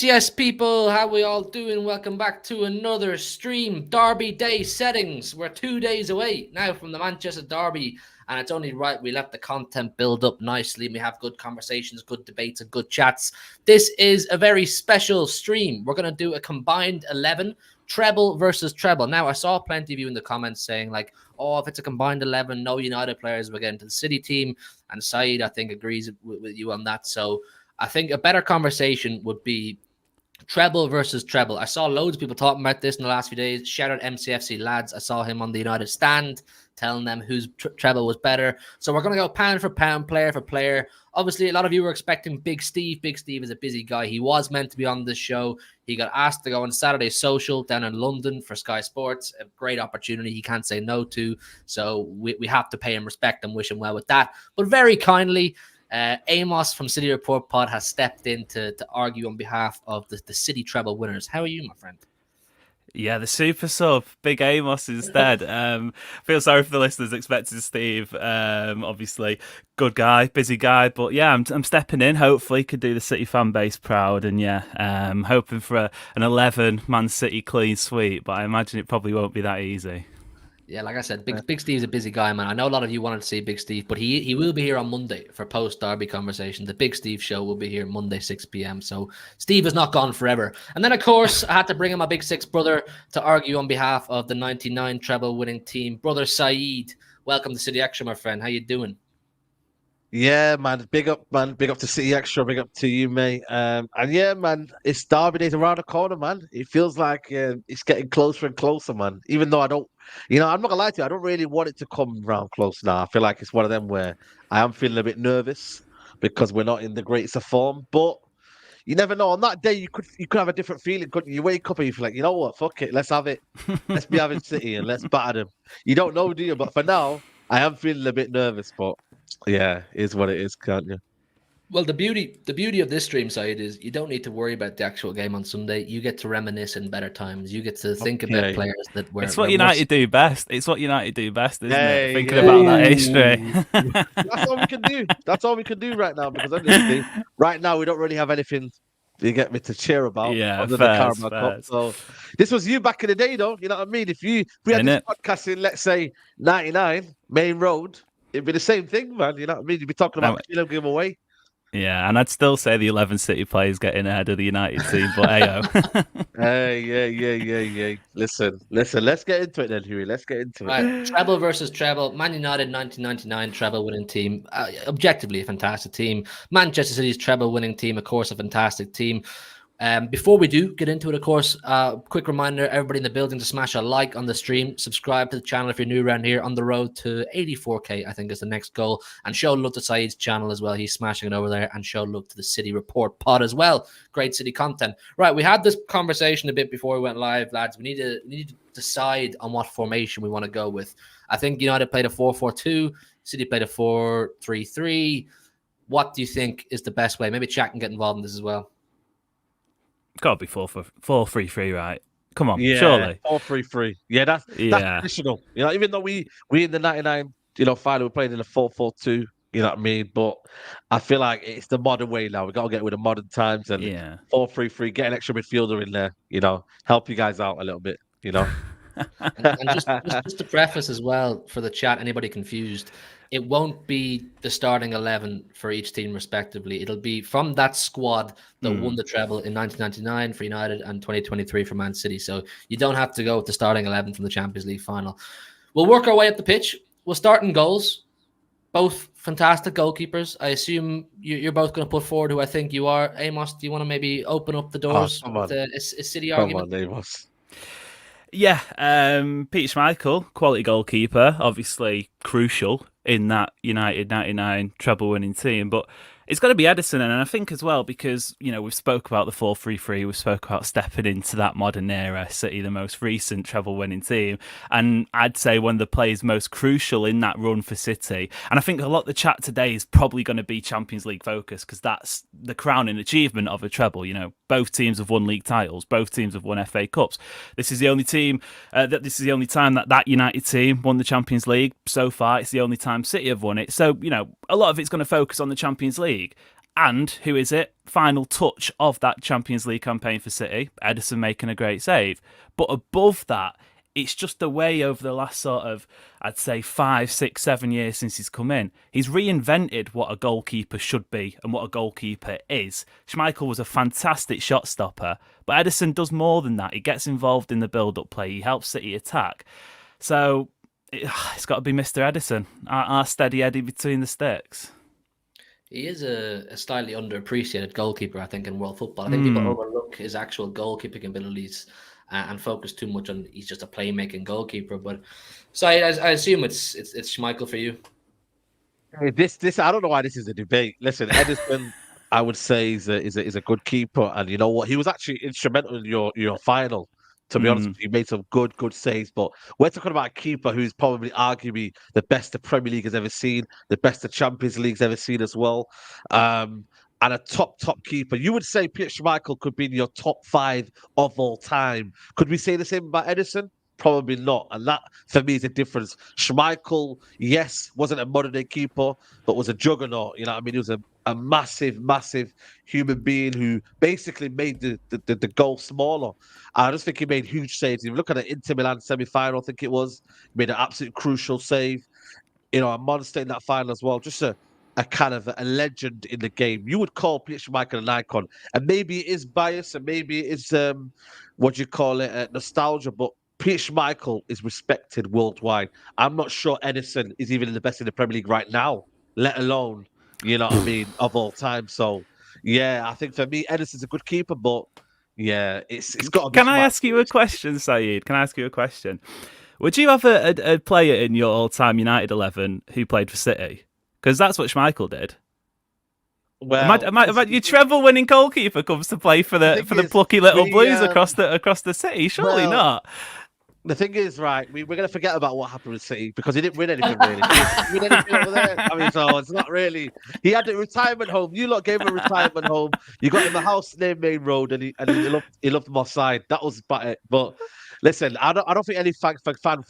Yes, people, how we all doing? Welcome back to another stream. Derby Day settings. We're 2 days away now from the Manchester Derby, and it's only right we let the content build up nicely and we have good conversations, good debates, and good chats. This is a very special stream. We're going to do a combined 11, treble versus treble. Now, I saw plenty of you in the comments saying, like, oh, if it's a combined 11, no United players will get into the City team, and Saeed, I think, agrees with you on that. So I think a better conversation would be treble versus treble. I saw loads of people talking about this in the last few days. Shout out MCFC lads. I saw him on the United stand telling them whose treble was better. So we're going to go pound for pound, player for player. Obviously, a lot of you were expecting Big Steve. Big Steve is a busy guy. He was meant to be on this show. He got asked to go on Saturday Social down in London for Sky Sports. A great opportunity he can't say no to. So we have to pay him respect and wish him well with that. But very kindly, Amos from City Report Pod has stepped in to argue on behalf of the City treble winners. How are you, my friend? Yeah, the super sub, Big Amos instead. Feel sorry for the listeners expecting Steve. Obviously, good guy, busy guy, but yeah, I'm stepping in. Hopefully, could do the City fan base proud, and yeah, hoping for an 11 Man City clean sweep. But I imagine it probably won't be that easy. Yeah, like I said, Big Steve's a busy guy, man. I know a lot of you wanted to see Big Steve, but he will be here on Monday for post-Derby conversation. The Big Steve show will be here Monday, 6 p.m. So Steve is not gone forever. And then, of course, I had to bring in my Big Six brother to argue on behalf of the 99 treble-winning team. Brother Saeed, welcome to City Extra, my friend. How you doing? Yeah, man. Big up, man. Big up to City Extra. Big up to you, mate. And yeah, man, it's Derby days around the corner, man. It feels like it's getting closer and closer, man. Even though I don't, I'm not gonna lie to you, I don't really want it to come round close now. I feel like it's one of them where I am feeling a bit nervous because we're not in the greatest of form. But you never know. On that day, you could have a different feeling, couldn't you? You wake up and you feel like, you know what? Fuck it. Let's have it. Let's be having City and let's batter them. You don't know, do you? But for now, I am feeling a bit nervous, but yeah, it is what it is, can't you? Well, the beauty of this stream side is you don't need to worry about the actual game on Sunday. You get to reminisce in better times. You get to think about players that were. It's what United do best. It's what United do best, isn't it? Thinking about that history. That's all we can do. That's all we can do right now because honestly, right now we don't really have anything. You get me to cheer about. Yeah, other than the Carabao Cup. So this was you back in the day, though. You know what I mean? If we had this podcast in, let's say, 99 Main Road, it'd be the same thing, man. You know what I mean? You'd be talking about Kilo giveaway. Yeah, and I'd still say the 11 City players getting ahead of the United team, but ayo. Yeah. Listen. Let's get into it then, Huey. Let's get into it. Right, treble versus treble. Man United 1999 treble winning team. Objectively a fantastic team. Manchester City's treble winning team, of course, a fantastic team. Before we do get into it, of course, quick reminder, everybody in the building to smash a like on the stream, subscribe to the channel if you're new around here, on the road to 84k, I think is the next goal, and show love to Saeed's channel as well. He's smashing it over there, and show love to the City Report pod as well. Great City content. Right, we had this conversation a bit before we went live, lads. We need to decide on what formation we want to go with. I think United played a 4-4-2, City played a 4-3-3. What do you think is the best way? Maybe chat can get involved in this as well. Got to be 4-3-3, right? Come on, yeah, surely. 4-3-3. Yeah, that's traditional. You know, even though we in the 99 finally we're playing in a 4-4-2. You know what I mean? But I feel like it's the modern way now. We got to get with the modern times and Yeah. 4-3-3. Get an extra midfielder in there. Help you guys out a little bit. And just to preface as well for the chat, anybody confused, it won't be the starting 11 for each team respectively. It'll be from that squad that won the treble in 1999 for United and 2023 for Man City. So you don't have to go with the starting 11 from the Champions League final. We'll work our way up the pitch. We'll start in goals. Both fantastic goalkeepers. I assume you're both going to put forward who I think you are. Amos, do you want to maybe open up the doors with a City argument? Come on, Amos. Yeah, Peter Schmeichel, quality goalkeeper, obviously crucial in that United 99 treble-winning team, but it's got to be Ederson, and I think as well because, we've spoke about the 4-3-3, we've spoke about stepping into that modern era, City, the most recent treble-winning team, and I'd say one of the players most crucial in that run for City, and I think a lot of the chat today is probably going to be Champions League focus, because that's the crowning achievement of a treble. Both teams have won league titles, both teams have won FA Cups. This is the only team, this is the only time that United team won the Champions League so far. It's the only time City have won it. So, a lot of it's going to focus on the Champions League. And who is it? Final touch of that Champions League campaign for City, Ederson making a great save. But above that, it's just the way over the last sort of, I'd say 5, 6, 7 years since he's come in. He's reinvented what a goalkeeper should be and what a goalkeeper is. Schmeichel was a fantastic shot stopper, but Ederson does more than that. He gets involved in the build-up play. He helps City attack. So it's got to be Mr. Ederson, our steady Eddie between the sticks. He is a slightly underappreciated goalkeeper, I think, in world football. I think people overlook his actual goalkeeping abilities and focus too much on he's just a playmaking goalkeeper. But so I assume it's Schmeichel for you. Hey, this I don't know why this is a debate. Listen, Ederson, I would say is a good keeper, and you know what? He was actually instrumental in your final. To be honest with you, he made some good saves. But we're talking about a keeper who's probably arguably the best the Premier League has ever seen, the best the Champions League's ever seen as well. And a top keeper. You would say Peter Schmeichel could be in your top 5 of all time. Could we say the same about Ederson? Probably not. And that, for me, is a difference. Schmeichel, yes, wasn't a modern-day keeper, but was a juggernaut. You know what I mean? He was a massive human being who basically made the goal smaller. I just think he made huge saves. If you look at the Inter Milan semi-final, I think it was, he made an absolute crucial save. A monster in that final as well. Just a kind of a legend in the game. You would call Peter Schmeichel an icon. And maybe it is bias and maybe it is, nostalgia, but Peter Schmeichel is respected worldwide. I'm not sure Ederson is even the best in the Premier League right now, let alone, of all time. So, yeah, I think for me, Ederson's a good keeper, but yeah, it's got to be. Can I ask you a question, Saeed? Can I ask you a question? Would you have a player in your all-time United 11 who played for City? Because that's what Schmeichel did. Well, your treble-winning goalkeeper comes to play for the plucky little Blues across the city. Surely not. The thing is, right, we're going to forget about what happened with City because he didn't win anything, really. He didn't win anything over there. I mean, so it's not really... He had a retirement home. You lot gave him a retirement home. You got him a house named Main Road, and he loved him offside. That was about it. But listen, I don't think any fan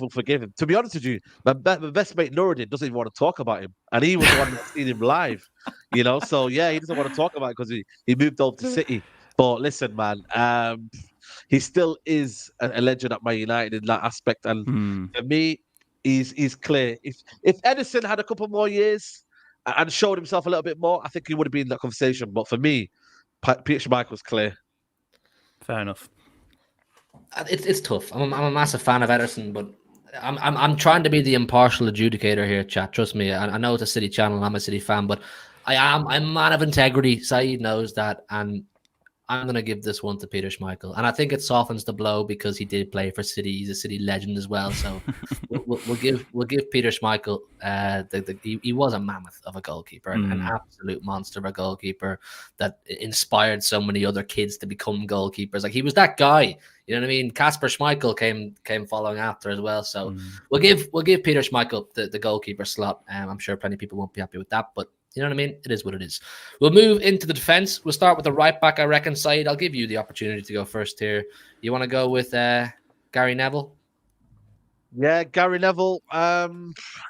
will forgive him. To be honest with you, my best mate Nuruddin doesn't even want to talk about him. And he was the one that's seen him live. So yeah, he doesn't want to talk about it because he moved over to City. But listen, man, he still is a legend at Man United in that aspect. And for me, he's clear. If Ederson had a couple more years and showed himself a little bit more, I think he would have been in that conversation. But for me, Peter Schmeichel's clear. Fair enough. It's tough. I'm a massive fan of Ederson, but I'm trying to be the impartial adjudicator here, chat. Trust me. I know it's a City channel and I'm a City fan, but I'm a man of integrity. Saeed knows that, and I'm going to give this one to Peter Schmeichel. And I think it softens the blow because he did play for City. He's a City legend as well. So we'll give Peter Schmeichel, he was a mammoth of a goalkeeper, an absolute monster of a goalkeeper that inspired so many other kids to become goalkeepers. Like, he was that guy. You know what I mean? Kasper Schmeichel came following after as well. So we'll give Peter Schmeichel the goalkeeper slot. I'm sure plenty of people won't be happy with that, but you know what I mean? It is what it is. We'll move into the defense. We'll start with the right back, I reckon. Saeed, I'll give you the opportunity to go first here. You want to go with Gary Neville? Yeah, Gary Neville.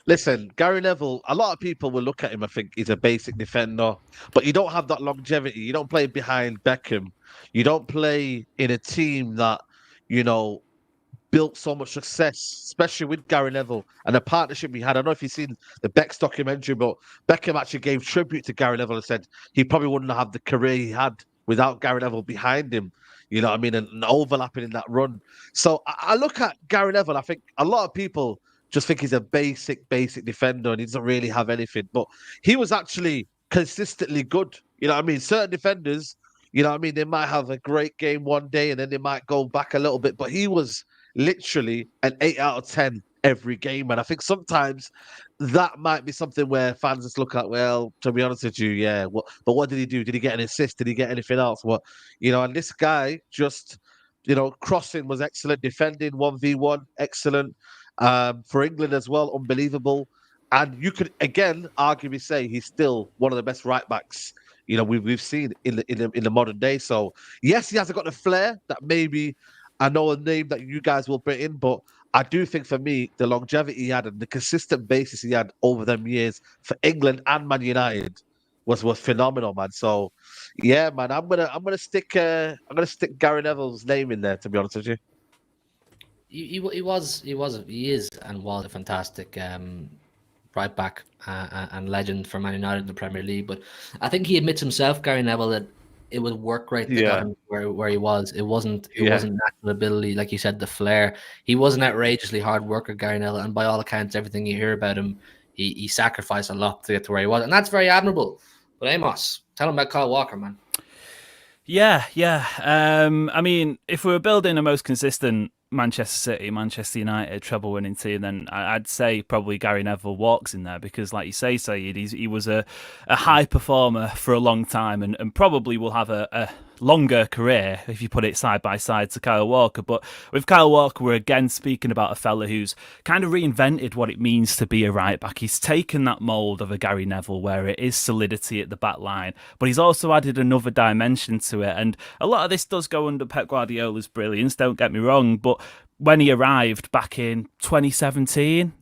Listen, Gary Neville. A lot of people will look at him. I think he's a basic defender, but you don't have that longevity. You don't play behind Beckham. You don't play in a team that you know built so much success, especially with Gary Neville and the partnership we had. I don't know if you've seen the Beck's documentary, but Beckham actually gave tribute to Gary Neville and said he probably wouldn't have the career he had without Gary Neville behind him. You know what I mean? And overlapping in that run. So I look at Gary Neville, I think a lot of people just think he's a basic defender and he doesn't really have anything. But he was actually consistently good. You know what I mean? Certain defenders, you know what I mean, they might have a great game one day and then they might go back a little bit. But he was literally an 8 out of 10 every game. And I think sometimes that might be something where fans just look at, well, to be honest with you, yeah. But what did he do? Did he get an assist? Did he get anything else? What, and this guy just, crossing was excellent, defending 1v1, excellent. For England as well, unbelievable. And you could again arguably say he's still one of the best right backs we've seen in the modern day. So yes, he hasn't got the flair that maybe I know a name that you guys will bring in, but I do think for me the longevity he had and the consistent basis he had over them years for England and Man United was phenomenal, man. So yeah, man, I'm gonna stick Gary Neville's name in there, to be honest with you. He is and was a fantastic right back and legend for Man United in the Premier League. But I think he admits himself, Gary Neville, that it was work rate that got him where he was. It wasn't natural ability, like you said, the flair. He was an outrageously hard worker, Gary Neville, and by all accounts, everything you hear about him, he sacrificed a lot to get to where he was, and that's very admirable. But Amos, tell him about Kyle Walker, man. Yeah. I mean, if we were building a most consistent Manchester City, Manchester United treble-winning team, then I'd say probably Gary Neville walks in there because, like you say, Saeed, he was a high performer for a long time and probably will have a longer career if you put it side by side to Kyle Walker. But with Kyle Walker, we're again speaking about a fella who's kind of reinvented what it means to be a right back. He's taken that mould of a Gary Neville where it is solidity at the back line, but he's also added another dimension to it. And a lot of this does go under Pep Guardiola's brilliance, don't get me wrong, but when he arrived back in 2017,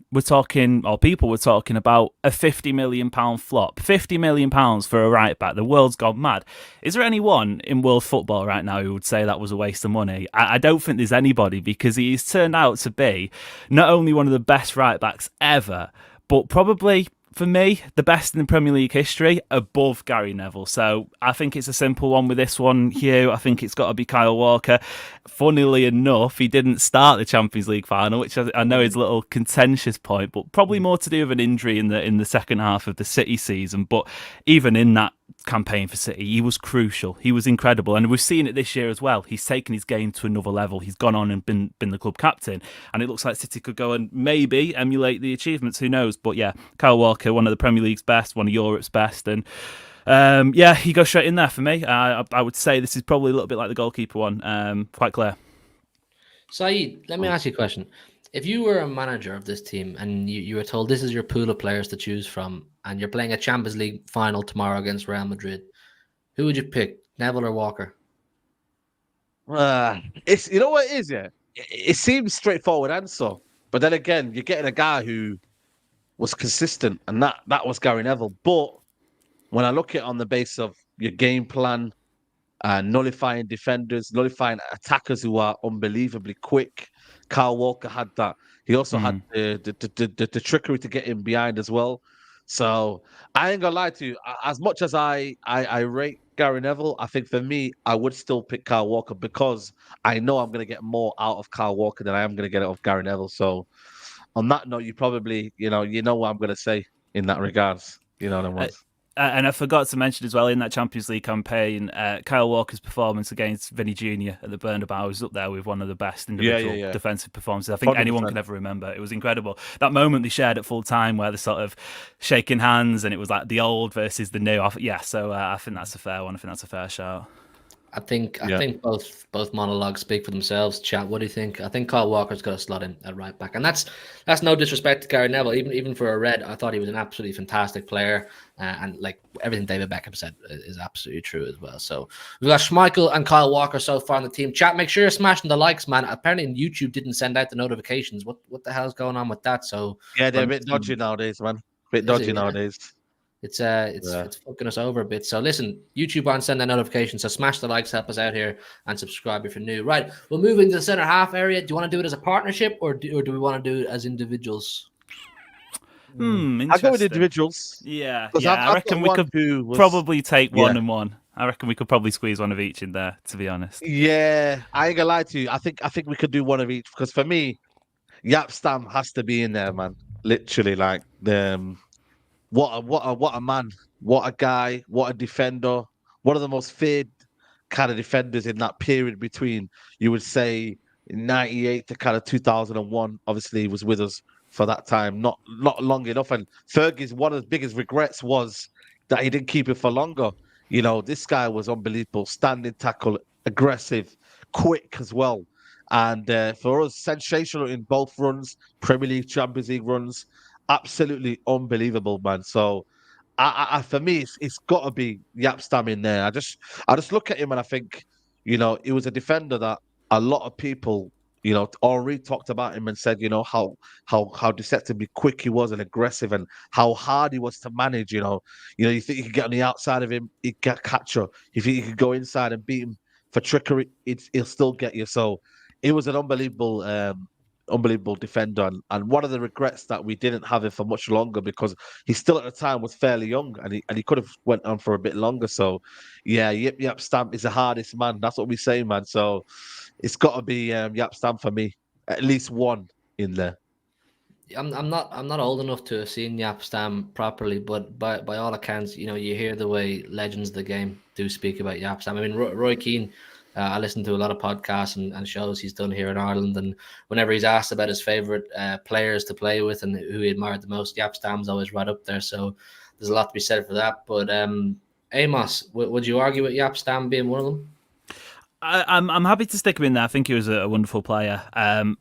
people were talking about a £50 million flop. £50 million for a right back. The world's gone mad. Is there anyone in world football right now who would say that was a waste of money? I don't think there's anybody, because he's turned out to be not only one of the best right backs ever, but probably, for me, the best in the Premier League history, above Gary Neville. So I think it's a simple one with this one, Hugh. I think it's got to be Kyle Walker. Funnily enough, he didn't start the Champions League final, which I know is a little contentious point, but probably more to do with an injury in the second half of the City season. But even in that campaign for City, he was crucial. He was incredible, and we've seen it this year as well. He's taken his game to another level. He's gone on and been the club captain, and it looks like City could go and maybe emulate the achievements. Who knows? But yeah, Kyle Walker, one of the Premier League's best, one of Europe's best, and he goes straight in there for me. I would say this is probably a little bit like the goalkeeper one, quite clear. Saeed, let me ask you a question. If you were a manager of this team and you were told this is your pool of players to choose from, and you're playing a Champions League final tomorrow against Real Madrid, who would you pick, Neville or Walker? It's what it is, yeah. It seems straightforward answer, but then again, you're getting a guy who was consistent, and that was Gary Neville. But when I look at it on the base of your game plan, nullifying defenders, nullifying attackers who are unbelievably quick, Kyle Walker had that. He also had the trickery to get in behind as well. So I ain't gonna lie to you. As much as I rate Gary Neville, I think for me, I would still pick Kyle Walker because I know I'm gonna get more out of Kyle Walker than I am gonna get out of Gary Neville. So on that note, you probably you know what I'm gonna say in that regards. You know what I mean? And I forgot to mention as well, in that Champions League campaign, Kyle Walker's performance against Vinny Jr. at the Bernabeu was up there with one of the best individual defensive performances I think 100%. Anyone can ever remember. It was incredible. That moment they shared at full time where they're sort of shaking hands and it was like the old versus the new. So I think that's a fair one. I think that's a fair shout. I think both monologues speak for themselves. Chat, what do you think? I think Kyle Walker's got to slot in at right back, and that's no disrespect to Gary Neville. Even for a red, I thought he was an absolutely fantastic player, and like everything David Beckham said is absolutely true as well. So we've got Schmeichel and Kyle Walker so far on the team. Chat, make sure you're smashing the likes, man. Apparently YouTube didn't send out the notifications. What the hell's going on with that? So Yeah, they're a bit dodgy nowadays, man. Nowadays. It's fucking us over a bit. So listen, YouTube aren't sending notifications, so smash the likes, help us out here, and subscribe if you're new. Right, we'll move into the center half area. Do you want to do it as a partnership, or do we want to do it as individuals? I go with individuals. Yeah, I reckon we could probably take one and one. I reckon we could probably squeeze one of each in there, to be honest. Yeah, I ain't gonna lie to you. I think we could do one of each because for me, Yap Stam has to be in there, man. Literally, like what a man, what a guy, what a defender, one of the most feared kind of defenders in that period between, you would say, 98 to kind of 2001. Obviously, he was with us for that time, not long enough. And Fergie's one of his biggest regrets was that he didn't keep it for longer. You know, this guy was unbelievable, standing tackle, aggressive, quick as well. And for us, sensational in both runs, Premier League, Champions League runs, absolutely unbelievable, man. So, I for me, it's got to be Yap Stam in there. I just look at him and I think, you know, he was a defender that a lot of people, you know, already talked about him and said, you know, how deceptively quick he was and aggressive and how hard he was to manage. You think you could get on the outside of him, he'd get catcher. If you could go inside and beat him for trickery, he'll still get you. So it was an unbelievable defender, and one of the regrets that we didn't have him for much longer because he still at the time was fairly young and he could have went on for a bit longer. So yeah, Yap Stam is the hardest man. That's what we say, man. So it's got to be Yap Stam for me. At least one in there. I'm not old enough to have seen Yap Stam properly, but by all accounts, you know, you hear the way legends of the game do speak about Yap Stam. I mean, Roy Keane. I listen to a lot of podcasts and shows he's done here in Ireland, and whenever he's asked about his favorite players to play with and who he admired the most, Yap Stam's always right up there. So there's a lot to be said for that. But Amos, would you argue with Yap Stam being one of them? I'm happy to stick him in there. I think he was a wonderful player,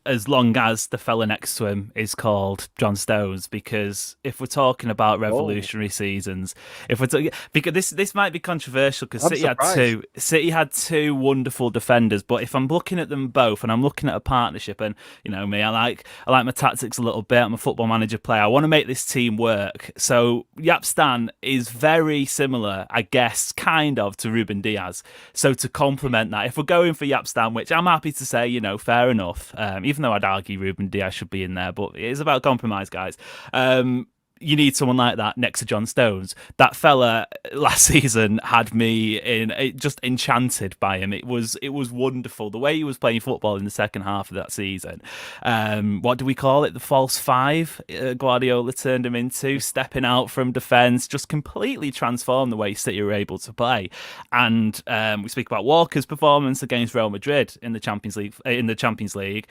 as long as the fella next to him is called John Stones. Because if we're talking about revolutionary seasons, because this might be controversial, because City had two wonderful defenders. But if I'm looking at them both, and I'm looking at a partnership, and you know me, I like my tactics a little bit. I'm a football manager player. I want to make this team work. So Yap Stam is very similar, I guess, kind of to Ruben Diaz. So to complement that, if we're going for Yap Stam, which I'm happy to say, you know, fair enough, even though I'd argue Ruben Diaz should be in there, but it is about compromise, guys. You need someone like that next to John Stones. That fella last season had me just enchanted by him. It was wonderful the way he was playing football in the second half of that season. What do we call it? The false five Guardiola turned him into, stepping out from defence, just completely transformed the way City were able to play. And we speak about Walker's performance against Real Madrid in the Champions League.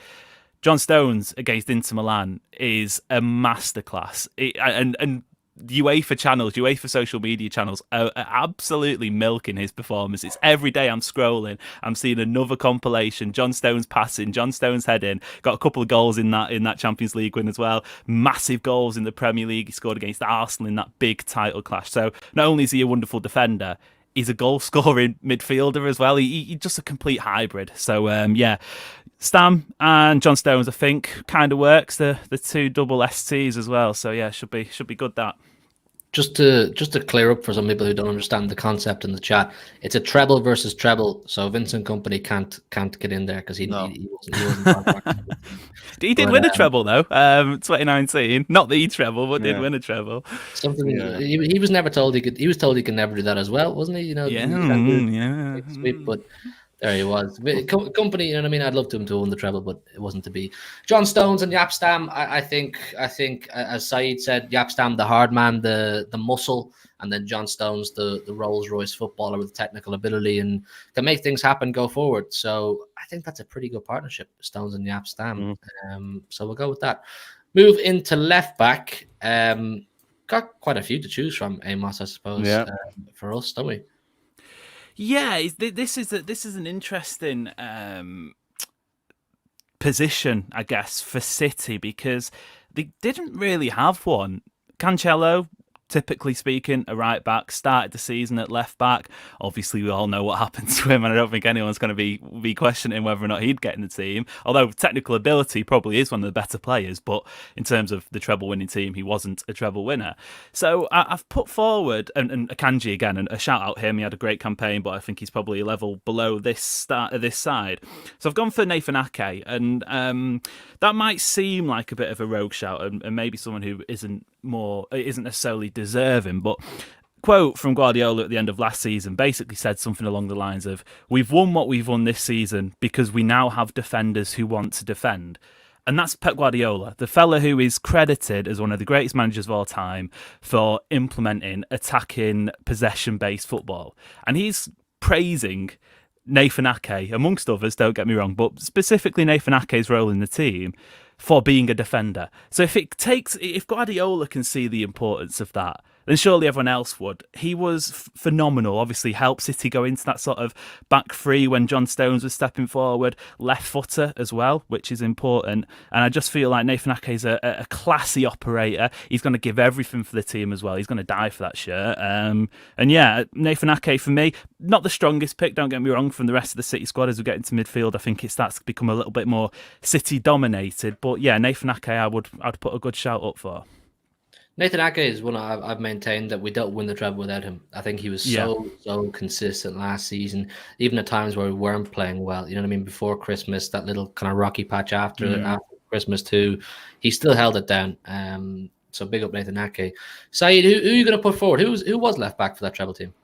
John Stones against Inter Milan is a masterclass. And UEFA social media channels are absolutely milking his performance. It's every day I'm scrolling, I'm seeing another compilation. John Stones passing, John Stones heading. Got a couple of goals in that Champions League win as well. Massive goals in the Premier League. He scored against Arsenal in that big title clash. So not only is he a wonderful defender, he's a goal-scoring midfielder as well. He's just a complete hybrid. So, Stam and John Stones, I think, kind of works. The two double STs as well. So, yeah, should be good, that. Just to clear up for some people who don't understand the concept in the chat, it's a treble versus treble. So Vincent Kompany can't get in there because he wasn't. He did win a treble though, 2019. Not the treble, but did win a treble. He was never told he could. He was told he could never do that as well, wasn't he? You know. Yeah. Sweep, but there he was. Company, you know what I mean? I'd love him to win the treble, but it wasn't to be. John Stones and Yap Stam, I think, as Saeed said, Yap Stam, the hard man, the muscle, and then John Stones, the Rolls Royce footballer with technical ability and can make things happen, go forward. So I think that's a pretty good partnership, Stones and Yap Stam. So we'll go with that. Move into left back. Got quite a few to choose from, Amos, I suppose, for us, don't we? Yeah, this is an interesting position, I guess, for City because they didn't really have one. Cancelo, typically speaking, a right back, started the season at left back. Obviously, we all know what happened to him, and I don't think anyone's going to be questioning whether or not he'd get in the team. Although technical ability probably is one of the better players, but in terms of the treble winning team, he wasn't a treble winner. So I've put forward and Akanji again, and a shout out him. He had a great campaign, but I think he's probably a level below this side. So I've gone for Nathan Ake, and that might seem like a bit of a rogue shout, and maybe someone who isn't necessarily deserving, but quote from Guardiola at the end of last season basically said something along the lines of, "We've won what we've won this season because we now have defenders who want to defend." And that's Pep Guardiola, the fella who is credited as one of the greatest managers of all time for implementing attacking possession-based football. And he's praising Nathan Ake, amongst others, don't get me wrong, but specifically Nathan Ake's role in the team for being a defender. So if Guardiola can see the importance of that, then surely everyone else would. He was phenomenal, obviously helped City go into that sort of back three when John Stones was stepping forward, left footer as well, which is important. And I just feel like Nathan Ake is a classy operator. He's going to give everything for the team as well. He's going to die for that shirt. And yeah, Nathan Ake for me, not the strongest pick, don't get me wrong, from the rest of the City squad as we get into midfield. I think it starts to become a little bit more City dominated. But yeah, Nathan Ake I'd put a good shout up for. Nathan Ake is one I've maintained that we don't win the treble without him. I think he was so consistent last season, even at times where we weren't playing well. You know what I mean? Before Christmas, that little kind of rocky patch after Christmas too, he still held it down. So big up Nathan Ake. Saeed, who are you going to put forward? Who was left back for that treble team?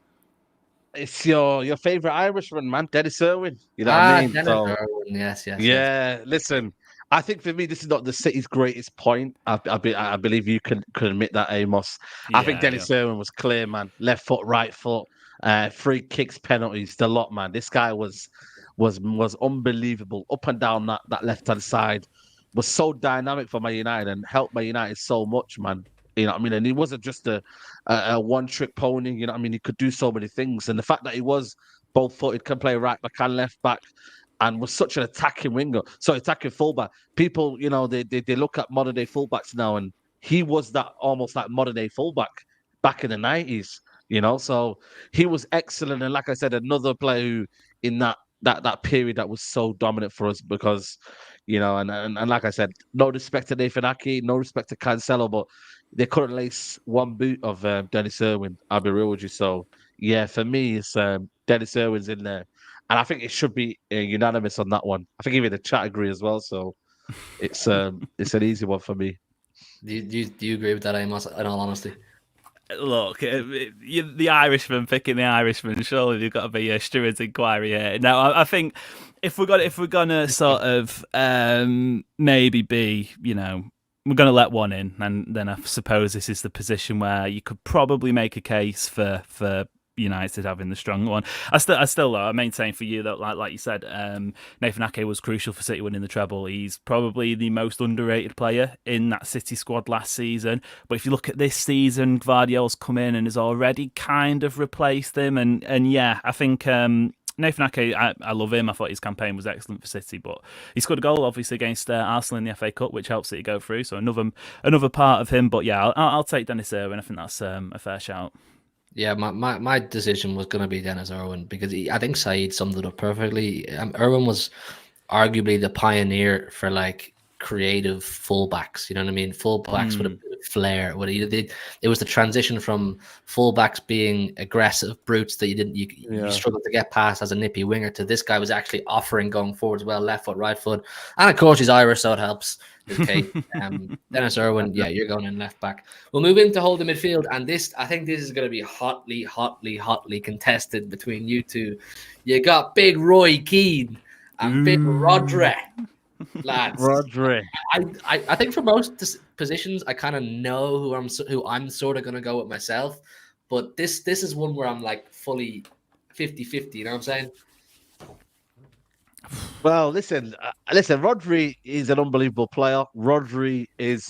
It's your favorite Irishman, man, Dennis Irwin. You know what I mean? Dennis Irwin. Yes. Yeah, listen, I think for me, this is not the City's greatest point. I believe you can admit that, Amos. I think Dennis Irwin was clear, man. Left foot, right foot, free kicks, penalties, the lot, man. This guy was unbelievable. Up and down that left-hand side. Was so dynamic for Man United and helped Man United so much, man. You know what I mean? And he wasn't just a one-trick pony. You know what I mean? He could do so many things. And the fact that he was both-footed, can play right back and left back, and was such an attacking winger, so attacking fullback. People, you know, they look at modern day fullbacks now, and he was that almost like modern day fullback back in the 90s, you know. So he was excellent, and like I said, another player who in that period that was so dominant for us because, you know, and like I said, no respect to Nathan Ake, no respect to Cancelo, but they couldn't lace one boot of Dennis Irwin. I'll be real with you. So yeah, for me, it's Dennis Irwin's in there. And I think it should be unanimous on that one. I think even the chat agree as well. So it's an easy one for me. Do you agree with that, Amos? In all honesty, look, the Irishman picking the Irishman. Surely there's got to be a steward's inquiry here. Now, I think if we're gonna sort of maybe be, you know, we're going to let one in, and then I suppose this is the position where you could probably make a case for United having the strong one. I maintain for you that, like you said, Nathan Ake was crucial for City winning the treble. He's probably the most underrated player in that City squad last season. But if you look at this season, Gvardiol's come in and has already kind of replaced him. And yeah, I think Nathan Ake, I love him. I thought his campaign was excellent for City, but he scored a goal obviously against Arsenal in the FA Cup, which helped City go through. So another part of him. But yeah, I'll take Dennis Irwin. I think that's a fair shout. Yeah, my decision was going to be Dennis Irwin because I think Saeed summed it up perfectly. Irwin was arguably the pioneer for like creative fullbacks. You know what I mean? Fullbacks with a bit of flair. It was the transition from fullbacks being aggressive brutes that you struggled to get past as a nippy winger to this guy was actually offering going forward as well, left foot, right foot, and of course he's Irish, so it helps. Okay, Dennis Irwin, yeah, you're going in left back. We'll move into holding midfield, and I think this is going to be hotly contested between you two. You got Big Roy Keane and Big Rodri, lads. Rodri. I think for most positions, I kind of know who I'm sort of going to go with myself, but this is one where I'm like fully 50-50. You know what I'm saying? Well, listen. Rodri is an unbelievable player. Rodri is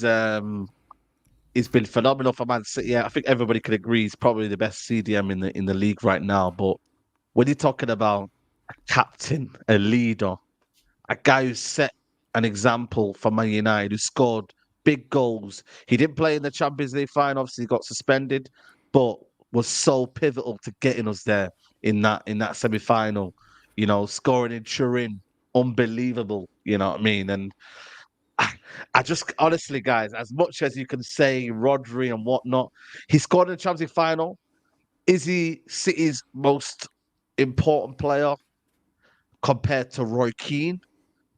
he's been phenomenal for Man City. Yeah, I think everybody could agree he's probably the best CDM in the league right now. But when you're talking about a captain, a leader, a guy who set an example for Man United, who scored big goals. He didn't play in the Champions League final, obviously he got suspended, but was so pivotal to getting us there in that semi-final. You know, scoring in Turin, unbelievable. You know what I mean? And I just honestly, guys, as much as you can say Rodri and whatnot, he scored in the Champions League final. Is he City's most important player compared to Roy Keane?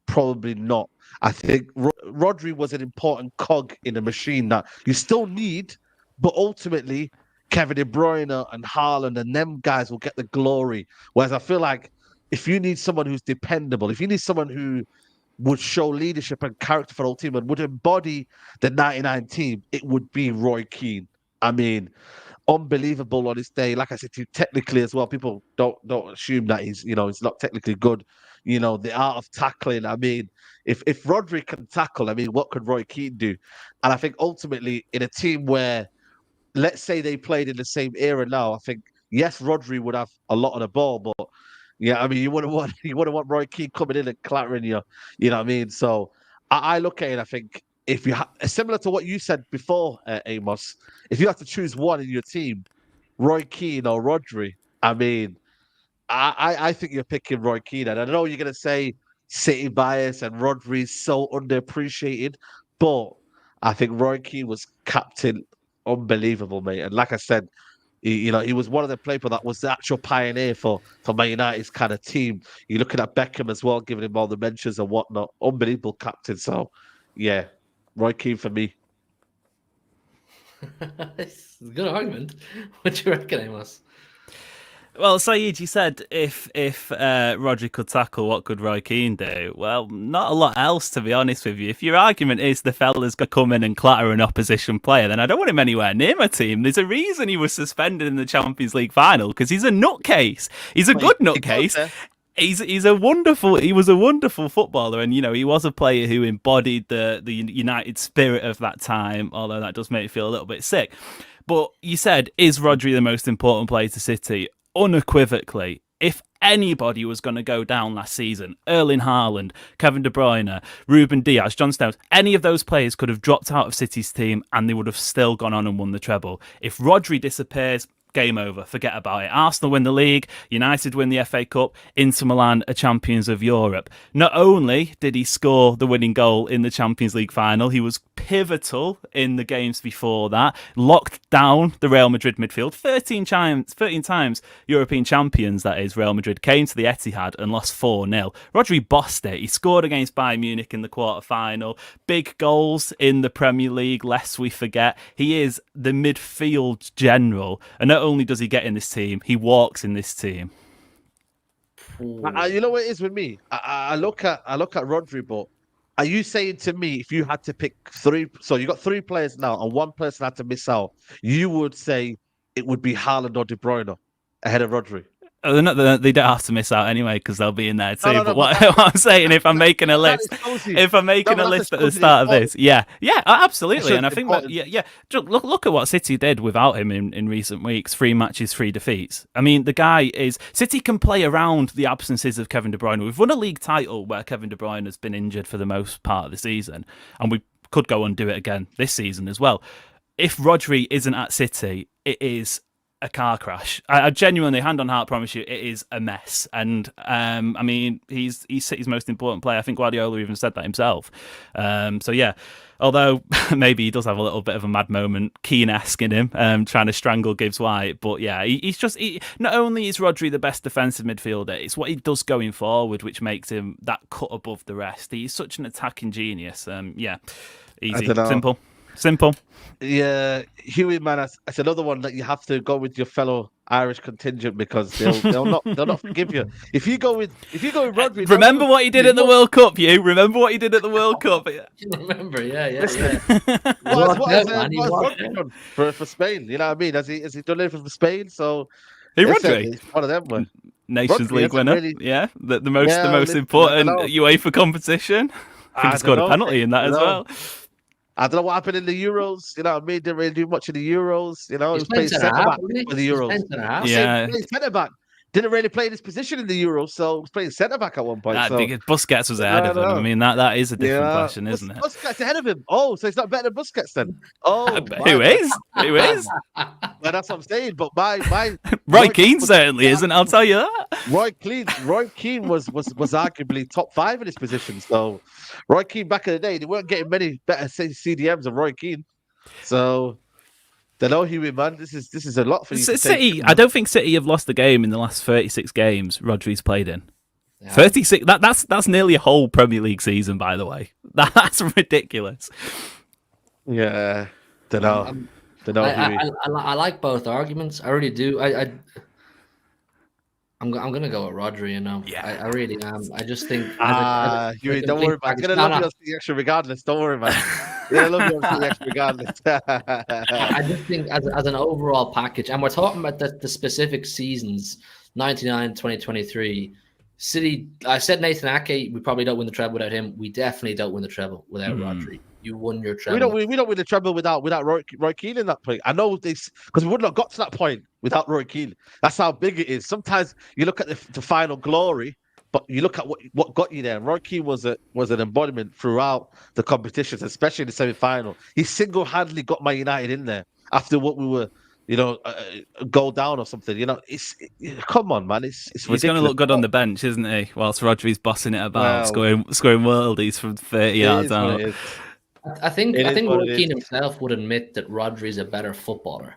Probably not. I think Rodri was an important cog in the machine that you still need, but ultimately Kevin De Bruyne and Haaland and them guys will get the glory. Whereas I feel like if you need someone who's dependable, if you need someone who would show leadership and character for the whole team and would embody the 99 team, it would be Roy Keane. I mean, unbelievable on his day. Like I said, technically as well, people don't assume that he's not technically good. You know, the art of tackling. I mean, if Rodri can tackle, I mean, what could Roy Keane do? And I think ultimately in a team where, let's say they played in the same era now, I think yes, Rodri would have a lot of the ball, but yeah, I mean, you wouldn't want Roy Keane coming in and clattering you. You know what I mean? So I look at it. I think if you similar to what you said before, Amos, if you have to choose one in your team, Roy Keane or Rodri, I mean, I think you're picking Roy Keane. And I know you're going to say City bias and Rodri's so underappreciated, but I think Roy Keane was captain, unbelievable, mate. And like I said, he was one of the people that was the actual pioneer for Man United's kind of team. You're looking at Beckham as well, giving him all the mentions and whatnot. Unbelievable captain. So, yeah, Roy Keane for me. It's a good argument. What do you reckon, Amos? Well, Saeed, you said if Rodri could tackle, what could Roy Keane do? Well, not a lot else, to be honest with you. If your argument is the fella's going to come in and clatter an opposition player, then I don't want him anywhere near my team. There's a reason he was suspended in the Champions League final, because he's a nutcase. He's a good nutcase. He was a wonderful footballer, and he was a player who embodied the United spirit of that time, although that does make me feel a little bit sick. But you said, is Rodri the most important player to City? Unequivocally. If anybody was going to go down last season, Erling Haaland, Kevin De Bruyne, Ruben Dias, John Stones, any of those players could have dropped out of City's team and they would have still gone on and won the treble. If Rodri disappears, game over. Forget about it. Arsenal win the league, United win the FA Cup, Inter Milan are champions of Europe. Not only did he score the winning goal in the Champions League final, he was pivotal in the games before that, locked down the Real Madrid midfield. 13 times European champions, that is, Real Madrid came to the Etihad and lost 4-0. Rodri bossed it. He scored against Bayern Munich in the quarter-final. Big goals in the Premier League, lest we forget. He is the midfield general, and not only does he get in this team, he walks in this team. You know what it is with me? I look at Rodri, but are you saying to me if you had to pick three? So you got three players now, and one person had to miss out. You would say it would be Haaland or De Bruyne ahead of Rodri. Oh, they don't have to miss out anyway because they'll be in there too. No, but what I'm saying, if I'm making a list, at the start of this, yeah, absolutely. And I think that, look at what City did without him in recent weeks. 3 matches, 3 defeats. I mean, the guy is... City can play around the absences of Kevin De Bruyne. We've won a league title where Kevin De Bruyne has been injured for the most part of the season, and we could go and do it again this season as well. If Rodri isn't at City, it is a car crash. I genuinely, hand on heart, promise you, it is a mess. And I mean, he's City's most important player. I think Guardiola even said that himself. So yeah, although maybe he does have a little bit of a mad moment, Keane-esque in him, trying to strangle Gibbs White. But yeah, not only is Rodri the best defensive midfielder, it's what he does going forward which makes him that cut above the rest. He's such an attacking genius. Yeah, easy, simple. Yeah, Huey, man, it's another one that you have to go with your fellow Irish contingent because they'll not forgive you. If you go with Rodri, remember what he did at the World Cup. Remember what he did at the World Cup. Remember, yeah. What has Rodri done for Spain? You know what I mean? Has he done anything for Spain? So Rodri, one of them were Nations League winner. Yeah, the most important UEFA competition. I think he scored a penalty in that as well. I don't know what happened in the Euros. You know what I mean? Didn't really do much in the Euros. You know, he was playing centre back for the Euros. Yeah, playing centre back. didn't really play this position in the Euros, so he was playing centre back at one point. So Because Busquets was ahead of him. I mean, that is a different question, isn't it? Busquets ahead of him. Oh, so he's not better than Busquets then? Oh, Who is? Who is? Well, that's what I'm saying. But my Roy Keane certainly isn't. I'll tell you that. Roy Keane was arguably top 5 in his position. So Roy Keane back in the day, they weren't getting many better CDMs than Roy Keane. So. They know Huey, man. This is a lot for you. City. I don't think City have lost a game in the last 36 games Rodri's played in. Yeah. 36. That's nearly a whole Premier League season, by the way. That's ridiculous. Yeah, don't know. I like both arguments. I really do. I'm gonna go with Rodri. You know, Yeah. I really am. I just think. Huey, don't worry, man. I'm gonna love you extra regardless. Don't worry, man. Yeah, I love you extra regardless. I just think as an overall package, and we're talking about the specific seasons, 99, 2023. City, I said Nathan Ake, we probably don't win the treble without him. We definitely don't win the treble without Rodri. You won your treble. We don't win the treble without Roy Keane in that point. I know this because we wouldn't have got to that point without Roy Keane. That's how big it is. Sometimes you look at the final glory, but you look at what got you there. Roy Keane was an embodiment throughout the competitions, especially in the semi-final. He single-handedly got Man United in there after what we were, goal down or something. Come on, man. It's ridiculous. He's going to look good on the bench, isn't he? Whilst Rodri's bossing it about, scoring worldies from 30 yards out. I think Roy Keane himself would admit that Rodri's a better footballer.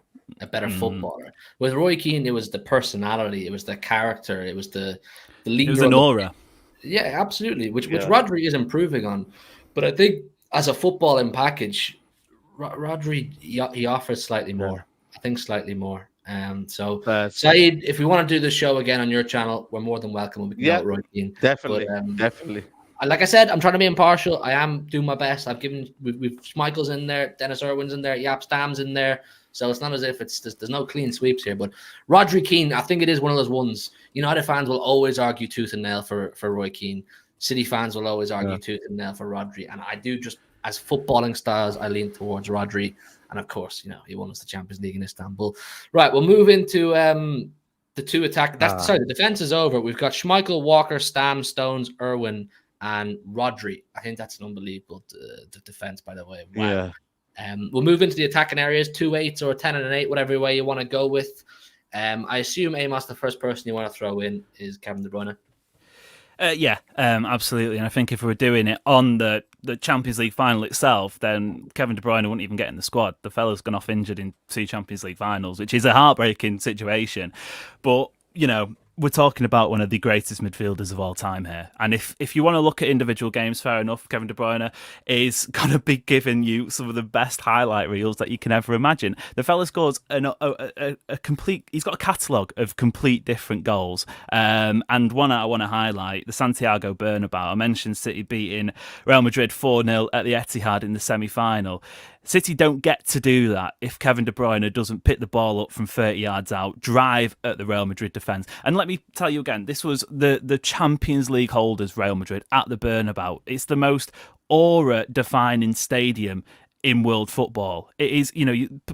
With Roy Keane, it was the personality, it was the character, it was the leader. It was an aura. Yeah, absolutely. Which Rodri is improving on. But I think as a footballing package, Rodri he offers slightly more. I think slightly more. So Saeed, if we want to do the show again on your channel, we're more than welcome. We can go Roy Keane. Definitely. Like I said, I'm trying to be impartial. I am doing my best. We've Schmeichel's in there, Dennis Irwin's in there, Jaap Stam's in there. So it's not as if there's no clean sweeps here. But Rodri Keane, I think it is one of those ones. United fans will always argue tooth and nail for Roy Keane. City fans will always argue tooth and nail for Rodri. And I do just, as footballing styles, I lean towards Rodri. And of course, he won us the Champions League in Istanbul. Right, we'll move into the two attack. The defense is over. We've got Schmeichel, Walker, Stam, Stones, Irwin, and Rodri. I think that's an unbelievable defense, by the way. Wow. Yeah. We'll move into the attacking areas, 2 8s or 10 and an 8, whatever way you want to go with. I assume Amos, the first person you want to throw in is Kevin De Bruyne. Absolutely. And I think if we were doing it on the Champions League final itself, then Kevin De Bruyne wouldn't even get in the squad. The fella's gone off injured in 2 Champions League finals, which is a heartbreaking situation. But, we're talking about one of the greatest midfielders of all time here. And if you want to look at individual games, fair enough, Kevin De Bruyne is going to be giving you some of the best highlight reels that you can ever imagine. The fella scores a complete... He's got a catalogue of complete different goals. And one I want to highlight, the Santiago Bernabeu. I mentioned City beating Real Madrid 4-0 at the Etihad in the semi-final. City don't get to do that if Kevin De Bruyne doesn't pick the ball up from 30 yards out, drive at the Real Madrid defence. And let me tell you again, this was the Champions League holders, Real Madrid, at the Bernabeu. It's the most aura-defining stadium in world football. It is,